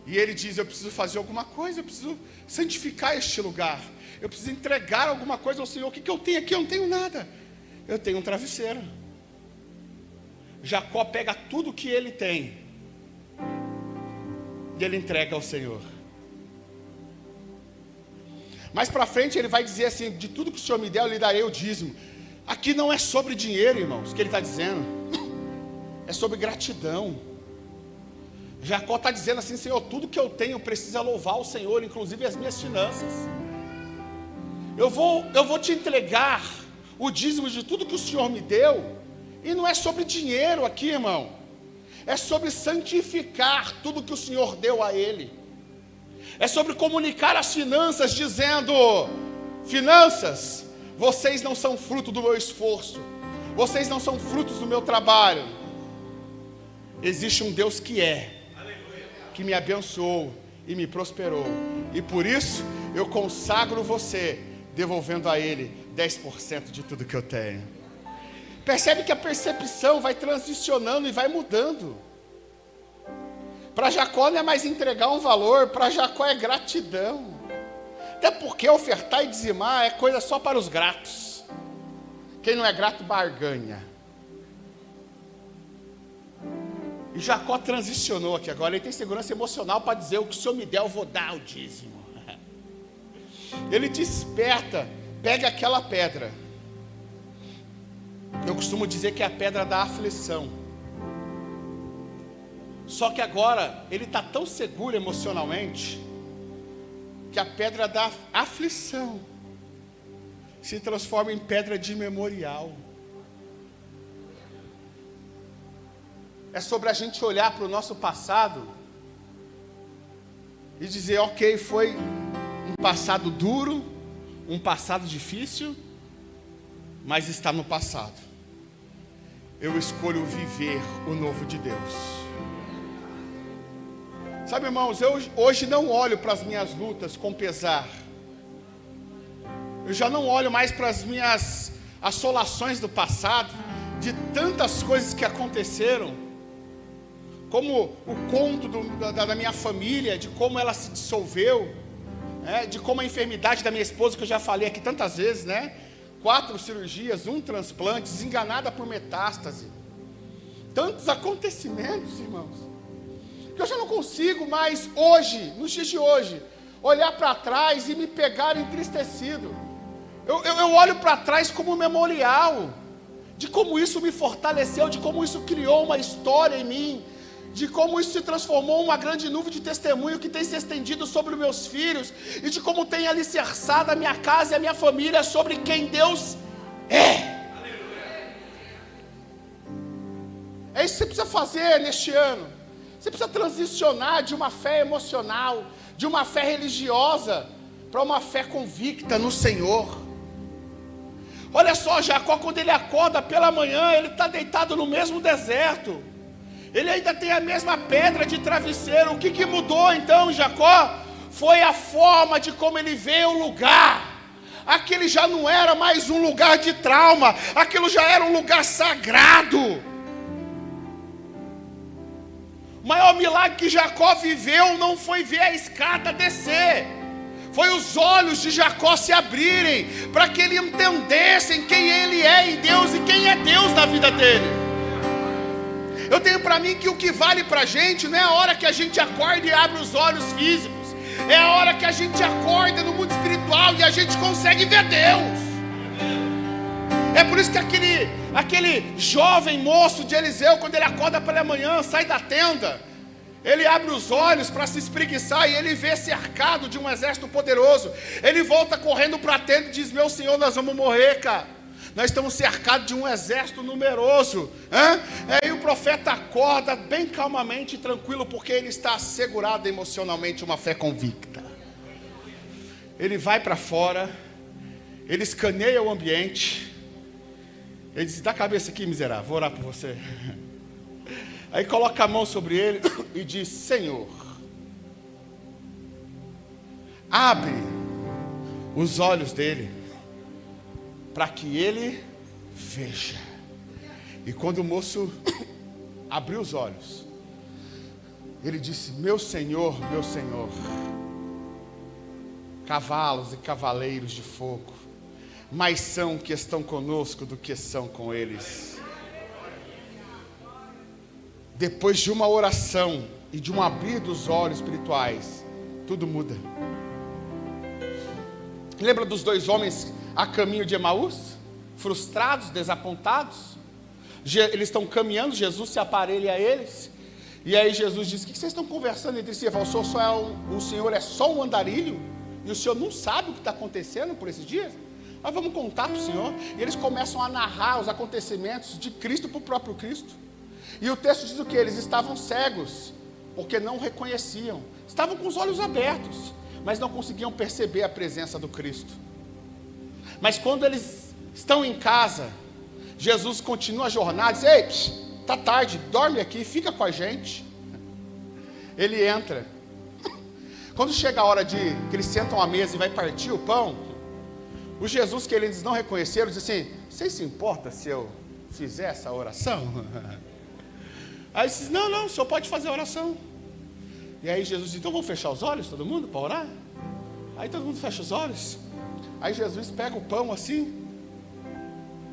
[SPEAKER 2] e ele diz: eu preciso fazer alguma coisa, eu preciso santificar este lugar, eu preciso entregar alguma coisa ao Senhor. O que eu tenho aqui? Eu não tenho nada, eu tenho um travesseiro. Jacó pega tudo que ele tem e ele entrega ao Senhor. Mais para frente ele vai dizer assim: de tudo que o Senhor me der eu lhe darei o dízimo. Aqui não é sobre dinheiro, irmãos, que ele está dizendo, é sobre gratidão. Jacó está dizendo assim: Senhor, tudo que eu tenho precisa louvar o Senhor, inclusive as minhas finanças. Eu vou te entregar o dízimo de tudo que o Senhor me deu. E não é sobre dinheiro aqui, irmão, é sobre santificar tudo que o Senhor deu a ele. É sobre comunicar as finanças, dizendo: finanças, vocês não são fruto do meu esforço, vocês não são frutos do meu trabalho. Existe um Deus que me abençoou e me prosperou, e por isso eu consagro você, devolvendo a Ele 10% de tudo que eu tenho. Percebe que a percepção vai transicionando e vai mudando. Para Jacó não é mais entregar um valor, para Jacó é gratidão. Até porque ofertar e dizimar é coisa só para os gratos. Quem não é grato barganha. E Jacó transicionou aqui agora. Ele tem segurança emocional para dizer: o que o Senhor me der eu vou dar o dízimo. Ele desperta, pega aquela pedra. Eu costumo dizer que é a pedra da aflição. Só que agora ele está tão seguro emocionalmente que a pedra da aflição se transforma em pedra de memorial. É sobre a gente olhar para o nosso passado e dizer: ok, foi um passado duro, um passado difícil, mas está no passado. Eu escolho viver o novo de Deus. Sabe, irmãos, eu hoje não olho para as minhas lutas com pesar. Eu já não olho mais para as minhas assolações do passado, de tantas coisas que aconteceram, como o conto da minha família, de como ela se dissolveu, de como a enfermidade da minha esposa, que eu já falei aqui tantas vezes, 4 cirurgias, 1 transplante, desenganada por metástase. Tantos acontecimentos, irmãos, que eu já não consigo mais hoje, nos dias de hoje, olhar para trás e me pegar entristecido. Eu olho para trás como um memorial de como isso me fortaleceu, de como isso criou uma história em mim, de como isso se transformou em uma grande nuvem de testemunho que tem se estendido sobre os meus filhos, e de como tem alicerçado a minha casa e a minha família sobre quem Deus é. É isso que você precisa fazer neste ano. Você precisa transicionar de uma fé emocional, de uma fé religiosa, para uma fé convicta no Senhor. Olha só, Jacó, quando ele acorda pela manhã, ele está deitado no mesmo deserto, ele ainda tem a mesma pedra de travesseiro. O que mudou então, Jacó? Foi a forma de como ele vê o lugar. Aquele já não era mais um lugar de trauma, aquilo já era um lugar sagrado. O maior milagre que Jacó viveu não foi ver a escada descer, foi os olhos de Jacó se abrirem, para que ele entendesse quem ele é em Deus e quem é Deus na vida dele. Eu tenho para mim que o que vale para a gente não é a hora que a gente acorda e abre os olhos físicos, é a hora que a gente acorda no mundo espiritual e a gente consegue ver Deus. É por isso que aquele jovem moço de Eliseu, quando ele acorda pela manhã, sai da tenda, ele abre os olhos para se espreguiçar e ele vê cercado de um exército poderoso. Ele volta correndo para a tenda e diz: meu Senhor, nós vamos morrer, cara. Nós estamos cercados de um exército numeroso. Aí o profeta acorda bem calmamente e tranquilo, porque ele está assegurado emocionalmente, uma fé convicta. Ele vai para fora, ele escaneia o ambiente. Ele diz: dá a cabeça aqui, miserável, vou orar por você. Aí coloca a mão sobre ele e diz: Senhor, abre os olhos dele, para que ele veja. E quando o moço abriu os olhos, ele disse: meu Senhor, cavalos e cavaleiros de fogo, mais são que estão conosco do que são com eles. Depois de uma oração e de um abrir dos olhos espirituais, tudo muda. Lembra dos 2 homens a caminho de Emaús? Frustrados, desapontados. Eles estão caminhando, Jesus se aparelha a eles. E aí Jesus diz: o que vocês estão conversando entre si? Ele falou: o Senhor é só um andarilho? E o Senhor não sabe o que está acontecendo por esses dias? Nós vamos contar para o Senhor. E eles começam a narrar os acontecimentos de Cristo para o próprio Cristo. E o texto diz o que? Eles estavam cegos, porque não reconheciam. Estavam com os olhos abertos, mas não conseguiam perceber a presença do Cristo. Mas quando eles estão em casa, Jesus continua a jornada, diz: ei, está tarde, dorme aqui, fica com a gente. Ele entra. Quando chega a hora que eles sentam à mesa e vai partir o pão, o Jesus que eles não reconheceram diz assim: vocês se importam se eu fizer essa oração? Aí eles dizem: não, o senhor pode fazer a oração. E aí Jesus diz: então vamos fechar os olhos, todo mundo, para orar? Aí todo mundo fecha os olhos. Aí Jesus pega o pão assim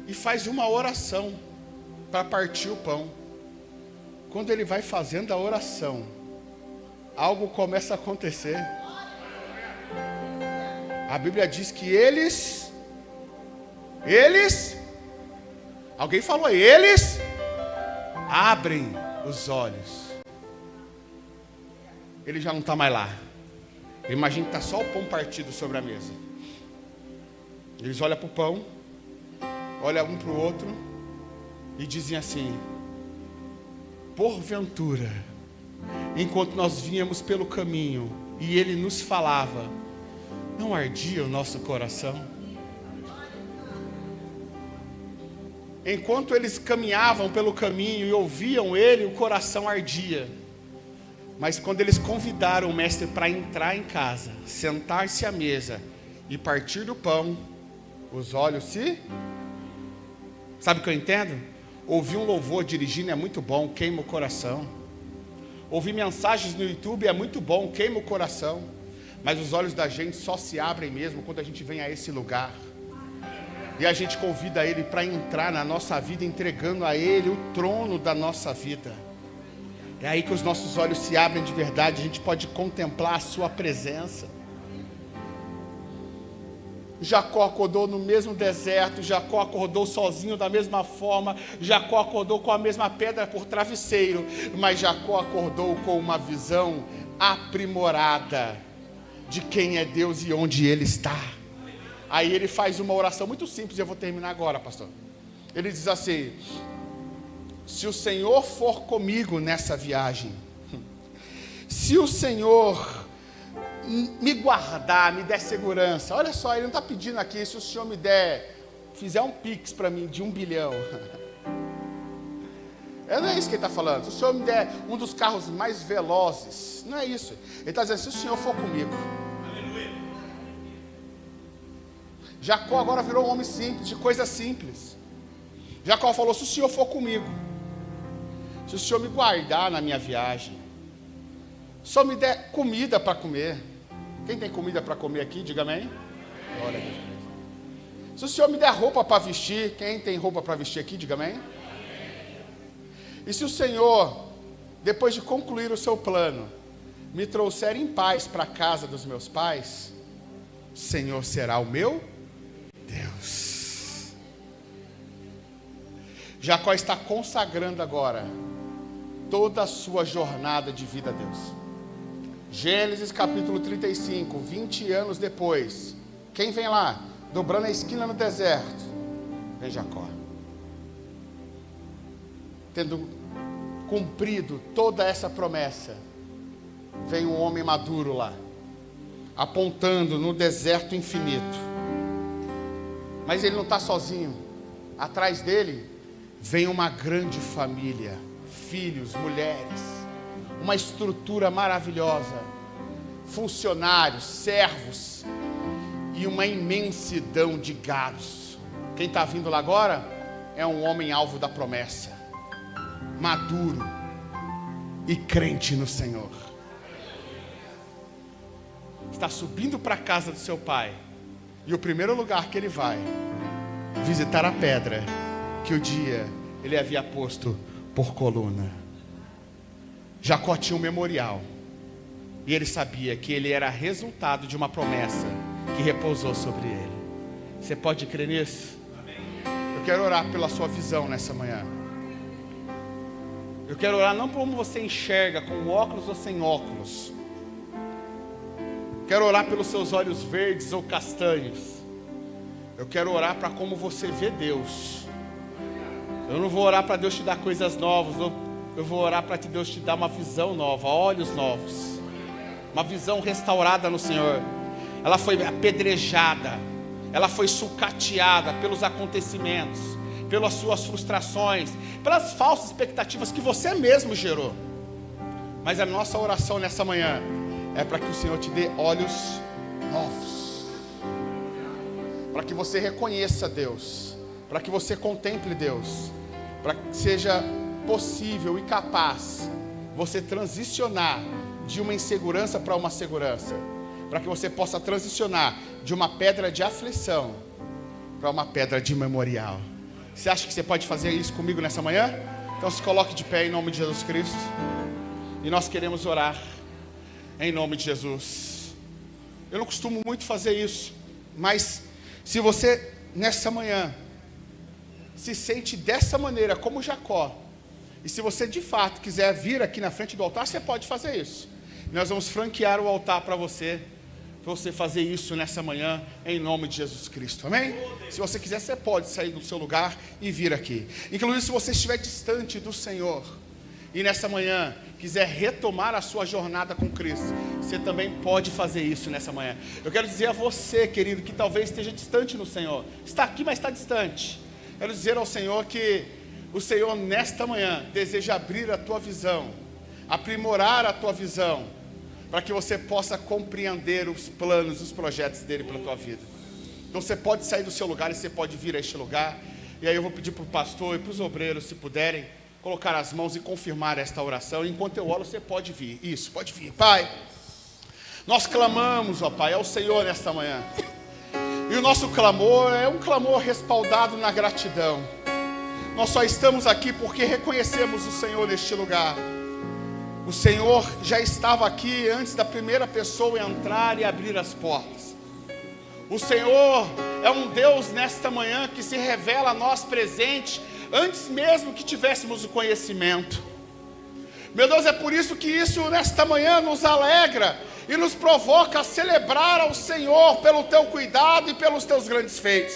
[SPEAKER 2] e faz uma oração para partir o pão. Quando ele vai fazendo a oração, algo começa a acontecer. A Bíblia diz que eles, alguém falou aí, eles abrem os olhos. Ele já não está mais lá. Imagina que está só o pão partido sobre a mesa. Eles olham para o pão, olham um para o outro e dizem assim: porventura, enquanto nós vínhamos pelo caminho e ele nos falava, não ardia o nosso coração? Enquanto eles caminhavam pelo caminho e ouviam ele, o coração ardia. Mas quando eles convidaram o mestre para entrar em casa, sentar-se à mesa e partir do pão, os olhos se... Sabe o que eu entendo? Ouvir um louvor dirigindo é muito bom, queima o coração. Ouvir mensagens no YouTube é muito bom, queima o coração, mas os olhos da gente só se abrem mesmo quando a gente vem a esse lugar. E a gente convida Ele para entrar na nossa vida, entregando a Ele o trono da nossa vida. É aí que os nossos olhos se abrem de verdade, a gente pode contemplar a Sua presença. Jacó acordou no mesmo deserto, Jacó acordou sozinho da mesma forma, Jacó acordou com a mesma pedra por travesseiro, mas Jacó acordou com uma visão aprimorada de quem é Deus e onde Ele está. Aí ele faz uma oração muito simples, e eu vou terminar agora, pastor. Ele diz assim: se o Senhor for comigo nessa viagem, se o Senhor me guardar, me der segurança, olha só, ele não está pedindo aqui, se o Senhor me fizer um pix para mim de 1 bilhão, não é isso que ele está falando. Se o Senhor me der um dos carros mais velozes, não é isso. Ele está dizendo, se o Senhor for comigo. Jacó agora virou um homem simples, de coisas simples. Jacó falou, se o Senhor for comigo, se o Senhor me guardar na minha viagem, se o Senhor me der comida para comer. Quem tem comida para comer aqui, diga amém. Glória a Deus. Se o Senhor me der roupa para vestir, quem tem roupa para vestir aqui, diga amém. E se o Senhor, depois de concluir o seu plano, me trouxer em paz para a casa dos meus pais, o Senhor será o meu Deus. Jacó está consagrando agora toda a sua jornada de vida a Deus. Gênesis capítulo 35, 20 anos depois, quem vem lá? Dobrando a esquina no deserto, vem Jacó. Tendo cumprido toda essa promessa, vem um homem maduro lá, apontando no deserto infinito. Mas ele não está sozinho. Atrás dele vem uma grande família, filhos, mulheres, uma estrutura maravilhosa, funcionários, servos e uma imensidão de gados. Quem está vindo lá agora é um homem alvo da promessa, maduro e crente no Senhor. Está subindo para a casa do seu pai, e o primeiro lugar que ele vai, visitar a pedra que o dia ele havia posto por coluna. Jacó tinha um memorial, e ele sabia que ele era resultado de uma promessa que repousou sobre ele. Você pode crer nisso? Eu quero orar pela sua visão nessa manhã. Eu quero orar não por como você enxerga, com óculos ou sem óculos. Quero orar pelos seus olhos verdes ou castanhos. Eu quero orar para como você vê Deus. Eu não vou orar para Deus te dar coisas novas. Eu vou orar para que Deus te dê uma visão nova, olhos novos. Uma visão restaurada no Senhor. Ela foi apedrejada. Ela foi sucateada pelos acontecimentos, pelas suas frustrações, pelas falsas expectativas que você mesmo gerou. Mas a nossa oração nessa manhã é para que o Senhor te dê olhos novos, para que você reconheça Deus, para que você contemple Deus, para que seja possível e capaz você transicionar de uma insegurança para uma segurança, para que você possa transicionar de uma pedra de aflição para uma pedra de memorial. Você acha que você pode fazer isso comigo nessa manhã? Então se coloque de pé em nome de Jesus Cristo. E nós queremos orar em nome de Jesus. Eu não costumo muito fazer isso, mas se você nessa manhã se sente dessa maneira como Jacó, e se você de fato quiser vir aqui na frente do altar, você pode fazer isso. Nós vamos franquear o altar para você fazer isso nessa manhã, em nome de Jesus Cristo, amém? Se você quiser, você pode sair do seu lugar e vir aqui. Inclusive, se você estiver distante do Senhor, e nessa manhã quiser retomar a sua jornada com Cristo, você também pode fazer isso nessa manhã. Eu quero dizer a você, querido, que talvez esteja distante no Senhor, está aqui, mas está distante. Quero dizer ao Senhor que o Senhor nesta manhã deseja abrir a tua visão, aprimorar a tua visão, para que você possa compreender os planos, os projetos dele para a tua vida. Então você pode sair do seu lugar e você pode vir a este lugar. E aí eu vou pedir para o pastor e para os obreiros, se puderem, colocar as mãos e confirmar esta oração. Enquanto eu oro, você pode vir. Isso, pode vir. Pai, nós clamamos, ó Pai, ao Senhor nesta manhã. E o nosso clamor é um clamor respaldado na gratidão. Nós só estamos aqui porque reconhecemos o Senhor neste lugar. O Senhor já estava aqui antes da primeira pessoa entrar e abrir as portas. O Senhor é um Deus nesta manhã que se revela a nós presente antes mesmo que tivéssemos o conhecimento. Meu Deus, é por isso que isso nesta manhã nos alegra e nos provoca a celebrar ao Senhor pelo teu cuidado e pelos teus grandes feitos.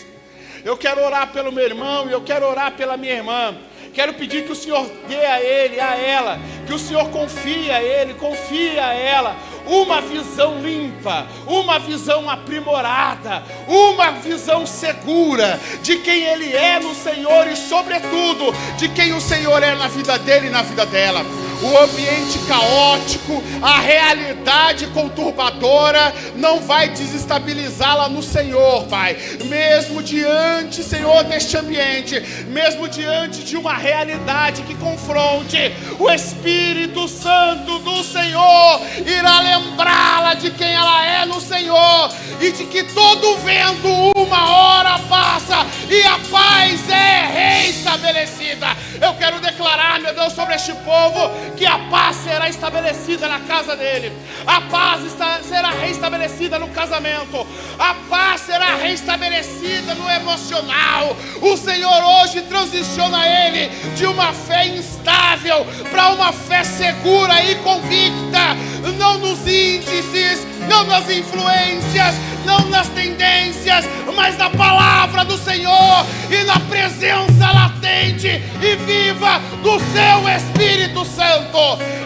[SPEAKER 2] Eu quero orar pelo meu irmão e eu quero orar pela minha irmã. Quero pedir que o Senhor dê a ele, a ela, que o Senhor confie a ele, confie a ela, uma visão limpa, uma visão aprimorada, uma visão segura de quem ele é no Senhor e, sobretudo, de quem o Senhor é na vida dele e na vida dela. O ambiente caótico, a realidade conturbadora não vai desestabilizá-la no Senhor, Pai. Mesmo diante, Senhor, deste ambiente, mesmo diante de uma realidade que confronte, o Espírito Santo do Senhor irá lembrá-la de quem ela é no Senhor e de que todo vento uma hora passa e a paz é reestabelecida. Eu quero declarar, meu Deus, sobre este povo, que a paz será estabelecida na casa dele, a paz será restabelecida no casamento, a paz será restabelecida no emocional. O Senhor hoje transiciona ele de uma fé instável para uma fé segura e convicta, não nos índices, não nas influências, não nas tendências, mas na palavra do Senhor e na presença latente e viva do seu Espírito Santo.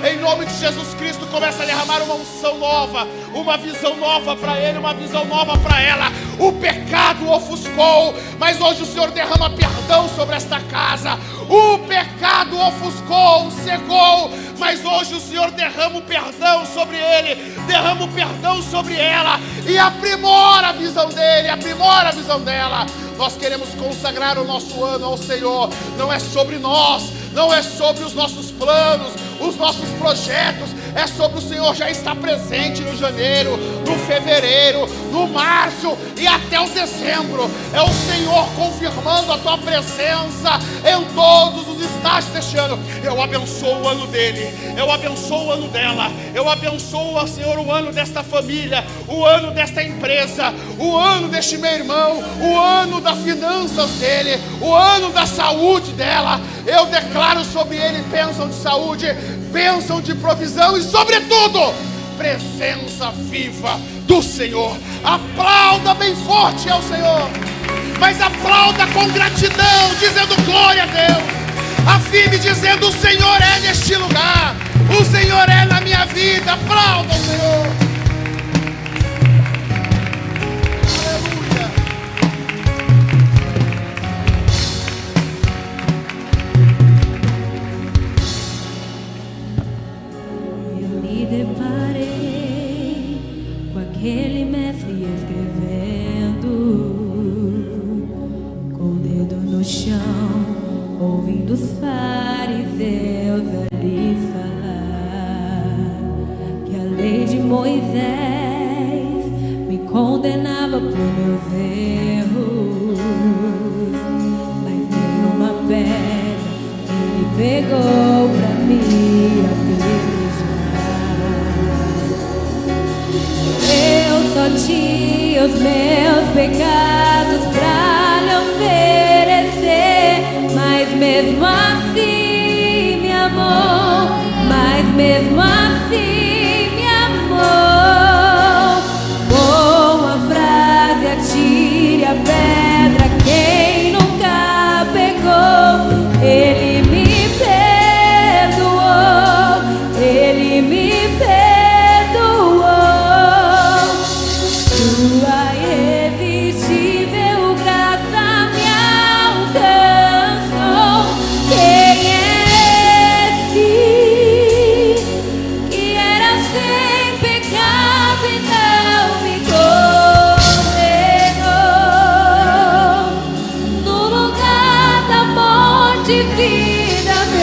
[SPEAKER 2] Em nome de Jesus Cristo, começa a derramar uma unção nova, uma visão nova para ele, uma visão nova para ela. O pecado ofuscou, mas hoje o Senhor derrama perdão sobre esta casa. O pecado ofuscou, cegou, mas hoje o Senhor derrama o perdão sobre ele, derrama o perdão sobre ela e aprimora a visão dele, aprimora a visão dela. Nós queremos consagrar o nosso ano ao Senhor. Não é sobre nós, não é sobre os nossos planos, os nossos projetos. É sobre o Senhor já estar presente no janeiro, no fevereiro, no março e até o dezembro. É o Senhor confirmando a tua presença em todos os estágios deste ano. Eu abençoo o ano dele, eu abençoo o ano dela, eu abençoo, Senhor, o ano desta família, o ano desta empresa, o ano deste meu irmão, o ano das finanças dele, o ano da saúde dela. Eu declaro sobre ele bênção de saúde, bênção de provisão e, sobretudo, presença viva do Senhor. Aplauda bem forte ao Senhor, mas aplauda com gratidão, dizendo glória a Deus. Afirme dizendo: o Senhor é neste lugar, o Senhor é na minha vida. Aplauda o Senhor.
[SPEAKER 3] Aquele mestre escrevendo, com o dedo no chão, ouvindo os fariseus ali falar que a lei de Moisés me condenava por meus erros, mas nenhuma pedra ele pegou pra me apedrejar. Eu só tinha os meus pecados pra lhe oferecer, mas mesmo assim me amou, mas mesmo assim me amou. Com a frase: atire a pedra quem nunca pegou, ele me perdoou, ele me perdoou. Tua irresistível graça me alcançou. Quem é esse que era sem pecado e não me condenou? No lugar da morte, vida me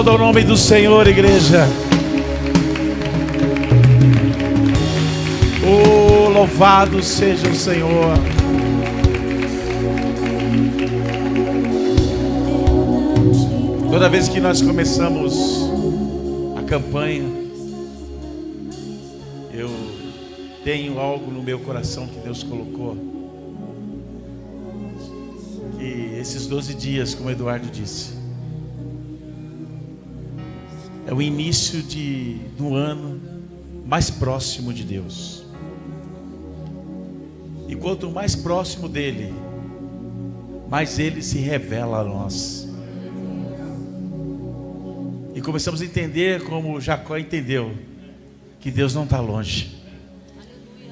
[SPEAKER 4] Aplauda o nome do Senhor, igreja. Oh, louvado seja o Senhor. Toda vez que nós começamos a campanha, eu tenho algo no meu coração que Deus colocou. Que esses 12 dias, como o Eduardo disse, é o início do ano mais próximo de Deus. E quanto mais próximo dele, mais ele se revela a nós. E começamos a entender, como Jacó entendeu, que Deus não está longe,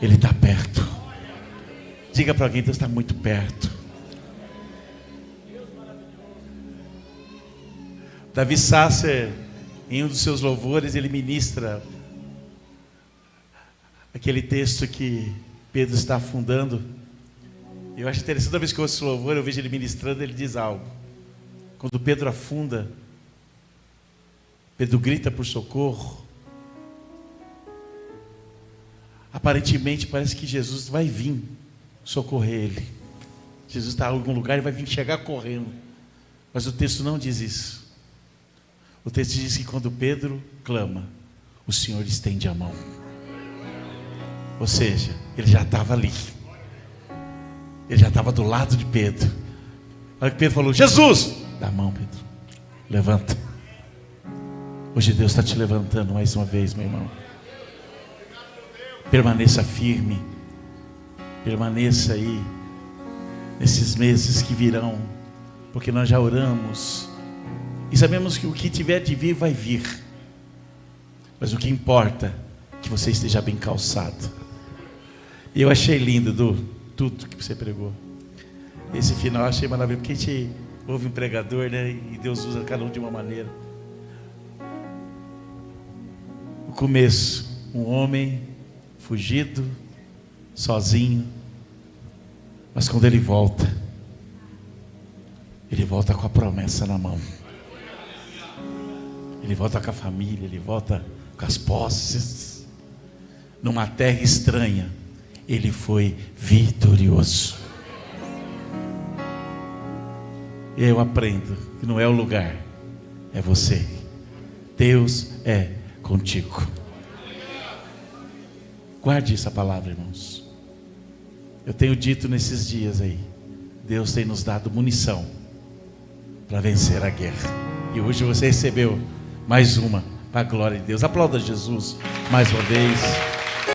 [SPEAKER 4] Ele está perto. Diga para alguém: Deus está muito perto. Davi Sasser, em um dos seus louvores, ele ministra aquele texto que Pedro está afundando. Eu acho interessante, toda vez que eu ouço esse louvor, eu vejo ele ministrando, ele diz algo. Quando Pedro afunda, Pedro grita por socorro. Aparentemente parece que Jesus vai vir socorrer ele. Jesus está em algum lugar e vai vir chegar correndo. Mas o texto não diz isso. O texto diz que quando Pedro clama, o Senhor estende a mão. Ou seja, ele já estava ali. Ele já estava do lado de Pedro. Olha que Pedro falou: Jesus, dá a mão, Pedro, levanta. Hoje Deus está te levantando mais uma vez, meu irmão. Permaneça firme. Permaneça aí nesses meses que virão, porque nós já oramos e sabemos que o que tiver de vir vai vir. Mas o que importa é que você esteja bem calçado. E eu achei lindo tudo que você pregou. Esse final eu achei maravilhoso, porque a gente ouve um pregador, né? E Deus usa cada um de uma maneira. O começo, um homem fugido, sozinho, mas quando ele volta com a promessa na mão. Ele volta com a família, ele volta com as posses. Numa terra estranha, ele foi vitorioso. E eu aprendo que não é o lugar, é você. Deus é contigo. Guarde essa palavra, irmãos. Eu tenho dito nesses dias aí, Deus tem nos dado munição para vencer a guerra. E hoje você recebeu mais uma, para a glória de Deus. Aplauda Jesus mais uma vez.